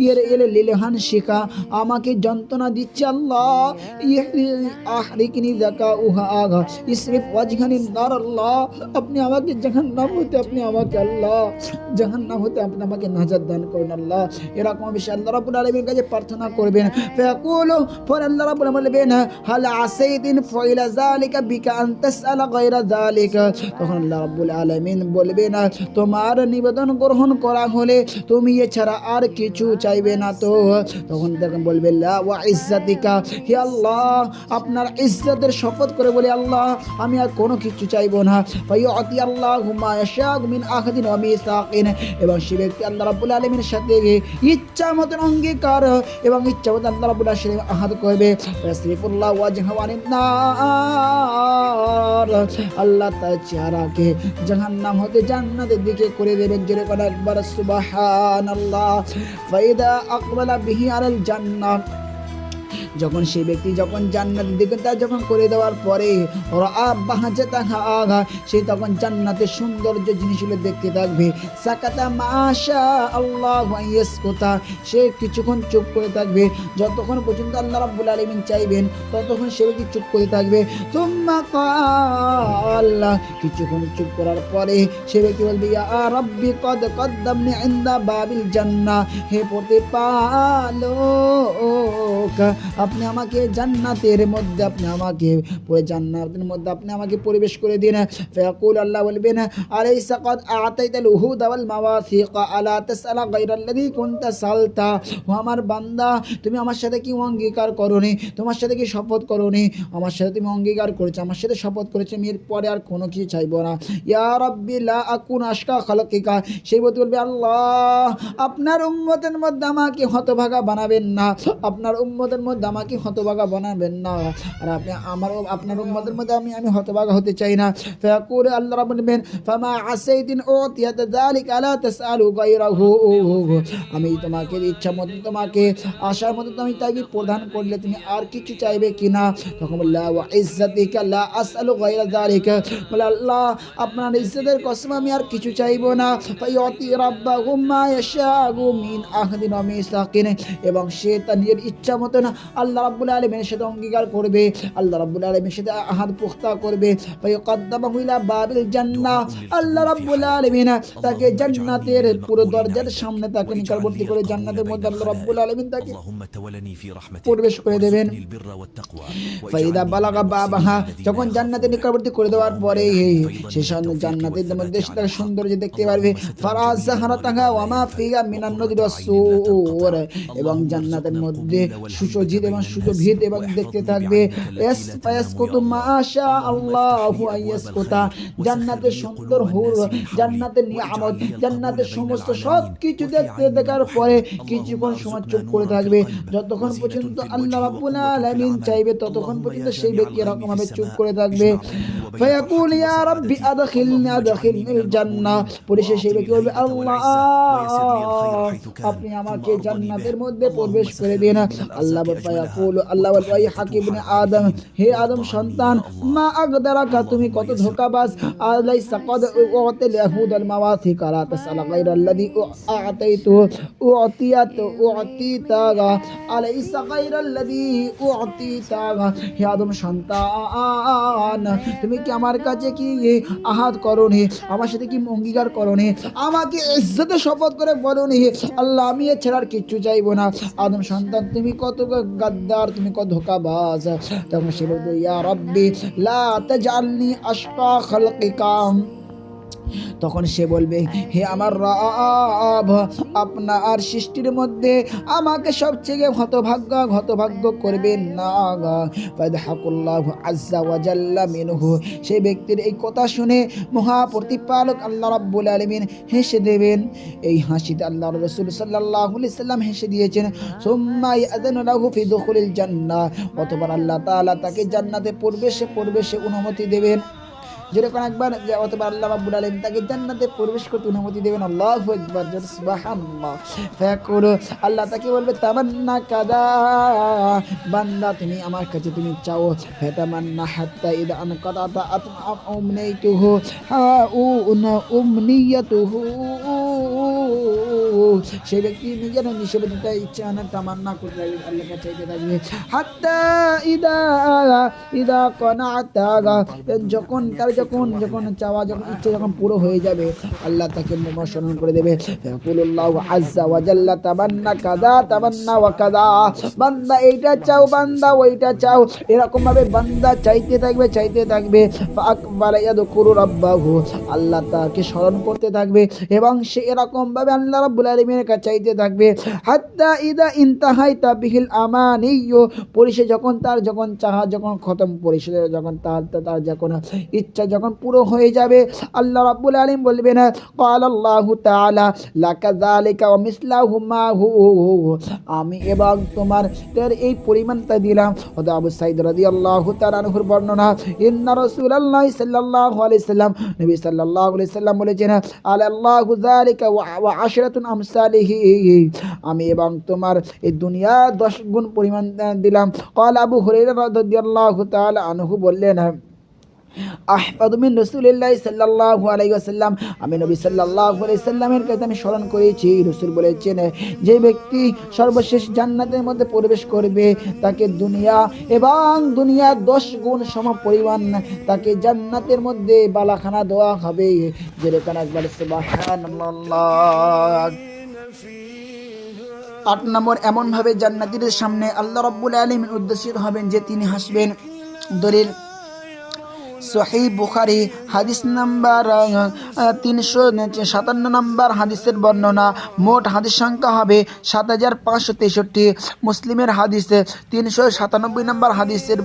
এর এর লিলহান শিখা আমাকে যন্ত্রণা দিচ্ছে আল্লাহ। আহরিকনি যাকাউহা ইসরিফ ওয়াজহানি নার আল্লাহ, আপনি আমাকে জাহান্নাম হতে আপনি আমাকে আল্লাহ জাহান্নাম হতে আপনি আমাকে নাজাত দান করুন আল্লাহ। এরকম বিষয় আল্লাহ রাব্বুল আলামিনের কাছে প্রার্থনা করবেন। ফায়াকুলু, পরে আল্লাহ রাব্বুল আলামিন বলবেন হাল আসাইতিন ফাইলা যালিকা বিকা আন তাসআলা গায়রা যালিকা। তখন আল্লাহ রাব্বুল আলামিন বলবেন তোমার নিবেদন গ্রহণ করা হলে তুমি এছাড়া আর কিছু চাইবে না তো? তখন তখন বলবে লা ওয়া ইজ্জাতিকা, হে আল্লাহ আপনার ইজ্জতের শপথ করে বলি আল্লাহ আমি আর কোনো কিছু চাইবো না। ফায়ুতি আল্লাহু মা ইয়াশা মিন আহাদিন ওয়া মিসাকিন, এবং সে ব্যক্তি আল্লাহ রাব্বুল আলামিনের সাথে ইচ্ছা মতন অঙ্গীকার এবং ইচ্ছা মতন আল্লাহ রাব্বুল আলামিন আহাদ করবে। ফাসরিফুল্লাহু ওয়াজহু আনিন নার, আল্লাহ তার চেহারাকে জাহান্নাম হতে জান্নাতের দিকে করে দেবেন। জোরে করে একবার সুবহানাল্লাহ। ফাইদা আকবালা বিহি আলাল জান্নাত, যখন সেই ব্যক্তি যখন জান্নাতের দিকে তা যখন করে দেওয়ার পরে সে তখন জান্নাতের সৌন্দর্য জিনিসগুলো দেখতে থাকবে। সাকাতা মাশা আল্লাহ ইয়াসকুতা, সে কিছুক্ষণ চুপ করে থাকবে, যতক্ষণ পর্যন্ত আল্লাহ রাব্বুল আলামিন চাইবেন ততক্ষণ সে ব্যক্তি চুপ করে থাকবে। তুম্মা ক্বাল, কিছুক্ষণ চুপ করার পরে সে ব্যক্তি বলবে ইয়া রাব্বি কদ কদ্দামনি ইনদা বাবিল জান্নাহ, হে প্রতিপালক আপনি আমাকে জান্নাতের মধ্যে আপনি আমাকে পুরো জান্নাতের মধ্যে আপনি আমাকে পরিবেশ করে দিন। ফায়াকুল, আল্লাহ বলবেন আলাইসা কদ আতাইতাল উহুদ ওয়াল মাওয়াসিক আলা তাসআলা গায়রাল্লাযী কুনতা সালতা, ও আমার বান্দা তুমি আমার সাথে কি অঙ্গীকার করোনি, তোমার সাথে কি শপথ করোনি, আমার সাথে তুমি অঙ্গীকার করেছো, আমার সাথে শপথ করেছো, আমি এরপরে আর কোনো কিছু চাইবো না। ইয়া রাব্বি লা আকুন আশকা খালাকিকা, সেই বলবে আল্লাহ আপনার উম্মতের মধ্যে আমাকে হতভাগা বানাবেন না, আপনার উম্মতের মধ্যে আমাকে হতভাগা বানাবেন না, আর আপনি আমার আপনার উম্মতের মধ্যে আমি হতভাগা হতে চাই না। ফায়াকুল, আল্লাহ রাব্বুল বলবেন ফামা আসাইতিন উতিয়াত যালিকা আলা তাসআলু গায়রাহু, আমি তোমাকে ইচ্ছা মতো তোমাকে আশার মতো তুমি তাকে প্রদান করলে তুমি আর কিছু চাইবে কিনা? তখন বললা ওয়া ইজ্জাতিকা লা আসআলু গায়রা যালিকা, বলে আল্লাহ আপনার ইজ্জতের কসম আমি আর কিছু চাইবো না। ফায়ুতি রাব্বাহু মা ইয়াশাউ মিন আহাদিন ওয়া মিসাকিন, এবং সে তার নিজের ইচ্ছা মতো না আল্লাহ রাব্বুল আলামিনের সাথে অঙ্গীকার করবে, আল্লাহ রাব্বুল আলামিনের সাথে আহাদ পুখতা করবে। ফায়ুকদ্দামাহু ইলা বাবিল জান্নাহ, আল্লাহ রাব্বুল আলামিন তাকে জান্নাতের পুরো দরজার সামনে তাকে নিকটবর্তী করে জান্নাতের মধ্যে আল্লাহ রাব্বুল আলামিন তাকে প্রবেশ করে দেবেন। ফাইদা বালাগা বাবাহা, যখন জান্নাতের নিকটবর্তী করে দেওয়ার পরে সে জান্নাতের মধ্যে তার সৌন্দর্য দেখতে পারবে। ফারাজ জাহারাতাহা ওয়া মা ফিহা মিনান নদীর ওয়াসসুর, এবং জান্নাতের মধ্যে সুসজ্জিত এবং সুশোভিত এবং দেখতে থাকবে। ইয়াসকুতু মাশা আল্লাহু আইয়াসকুতা, জান্নাতের সুন্দর হুর, জান্নাতের নিয়ামত, জান্নাতের সমস্ত সব কিছু দেখতে দেখার পরে কিছুক্ষণ সময় চুপ করে থাকবে, যতক্ষণ পর্যন্ত আল্লাহ রাব্বুল আলামিন চাইবে ততক্ষণ পর্যন্ত সেই ব্যক্তি এরকম ভাবে চুপ করে থাকবে। ফায়াকুল ইয়া রাব্বি আদখিলনিল জান্নাহ, পরিশেষে সেই ব্যক্তি বলবে আল্লাহ আপনি আমাকে জান্নাতের মধ্যে প্রবেশ করে দিন। আল্লাহ ফায়াকুল, আল্লাহ বলবে ইয়া হাকিবনে আদম, হে আদম সন্তান মা আগদারাকা, তুমি কত ধোঁকাবাজ। আলাইসা কদ উতিল ইয়াহুদ আল মাওয়াসিক আলা তাসআলা গায়রাল্লাযী আতাইতু উতিতা আলাইসা গায়রাল্লাযী উতিতা, হে আদম সন্তান তুমি কি আমার কাছে কি আহাদ করোনি, আমার সাথে কি অঙ্গীকার করোনি, আমাকে ইজ্জতে শপথ করে বলোনি আল্লাহ আমি এছাড়া আর কিচ্ছু চাইবো না। আদম সন্তান তুমি কত গাদ্দার, তুমি কত ধোঁকাবাজ। তখন সে বলবে ইয়া রাব্বি লা তাজআলনি আশকা খালকিকা, তখন সে বলবে হে আমার রব আপনার সৃষ্টির মধ্যে আমাকে সবচেয়ে হতভাগ্য করবেন না। ফাদহাকুল্লাহু আযজা ওয়া জাল্লা মিনহু, সেই ব্যক্তির এই কথা শুনে মহাপ্রতিপালক আল্লাহ রাব্বুল আলামিন হেসে দেবেন। এই হাসিতে আল্লাহর রাসূল সাল্লাল্লাহু আলাইহি সাল্লাম হেসে দিয়েছেন। সুম্মা ইয়াযানু লাহু ফি দুখুলিল জান্নাহ, অতঃপর আল্লাহ তাআলা তাকে জান্নাতে প্রবেশে অনুমতি দেবেন। যেরকম একবার অথবা আল্লাহ রাব্বুল আলামিন তাকে জান্নাতে প্রবেশ করতে অনুমতি দেবেন। আল্লাহু আকবার, সুবহানাল্লাহ। ফায়াকুলু, আল্লাহ তাকে বলবে তামান্না কাদা, বান্দা তুমি আমার কাছে তুমি চাও। ফাতামান্না হাত্তা ইদা আনকাদাতা আতমা উমনিতুহু উমনিয়াতুহু, সেই ব্যক্তি নিজের নিঃসবদিতা ইচ্ছা তামান্না করতে থাকবে, আল্লাহকে চাইতে থাকবে। হাত্তা ইদা ইদা কনাতা, যখন তার যখন যখন চাওয়া যখন ইচ্ছা যখন পুরো হয়ে যাবে, আল্লাহ তাকে স্মরণ করে দেবে। ইয়াকুলুল্লাহু আযজা ওয়া জাল্লা তামান্না কাযা তামান্না ওয়া কাযা, বান্দা এইটা চাও, বান্দা ওইটা চাও, এরকম ভাবে বান্দা চাইতে থাকবে চাইতে থাকবে। ফাআকবালা ইয়াযকুরু রাব্বাহু, আল্লাহ তাকে স্মরণ করতে থাকবে এবং সে এরকম ভাবে আল্লাহ রাব্বুল আলামিনের কাছে চাইতে থাকবে। হাত্তা ইদা ইনতাহাইতা বিহিল আমানিয়্যু, পরিশেষে যখন তার যখন চাহা যখন খতম, পরিশেষে যখন তার যখন ইচ্ছা যখন পুরো হয়ে যাবে, আল্লাহ রাব্বুল আলামিন বলবেন ক্বালা আল্লাহু তাআলা লাকা যালিকা ওয়া মিসলাহু মাহু, আমি এবং তোমার এই পরিমাণটা দিলাম। হযরত আবু সাঈদ রাদিয়াল্লাহু তাআলা আনহুর বর্ণনা, ইন্না রাসূলুল্লাহ সাল্লাল্লাহু আলাইহি সাল্লাম, নবী সাল্লাল্লাহু আলাইহি সাল্লাম বলেছেন আল্লাহু যালিকা ওয়া আশরাতুন আমসালিহি, আমি এবং তোমার এই দুনিয়া 10 গুণ পরিমাণ দিলাম। ক্বালা আবু হুরায়রা রাদিয়াল্লাহু তাআলা আনহু বললেন আহফাদু মিন রাসূলিল্লাহি সাল্লাল্লাহু আলাইহি ওয়াসাল্লাম, আমি নবী সাল্লাল্লাহু আলাইহি সাল্লামের কাছে আমি স্মরণ করেছি, রাসূল বলেছেন যে ব্যক্তি সর্বশেষ জান্নাতের মধ্যে প্রবেশ করবে তাকে দুনিয়া এবং দুনিয়া 10 গুণ সম পরিমাণ তাকে জান্নাতের মধ্যে বালাখানা দেওয়া হবে। যেরকম একবার সুবহানাল্লাহ। 8 নম্বর, এমন ভাবে জান্নাতীদের সামনে আল্লাহ রাব্বুল আলামিন উদ্দেশিত হবেন যে তিনি হাসবেন। দলিল সহিহ বুখারী হাদিস নাম্বার 357 নম্বর হাদিসের বর্ণনা। মোট হাদিস সংখ্যা হবে 7563। মুসলিমের হাদিসে 397 নম্বর হাদিসের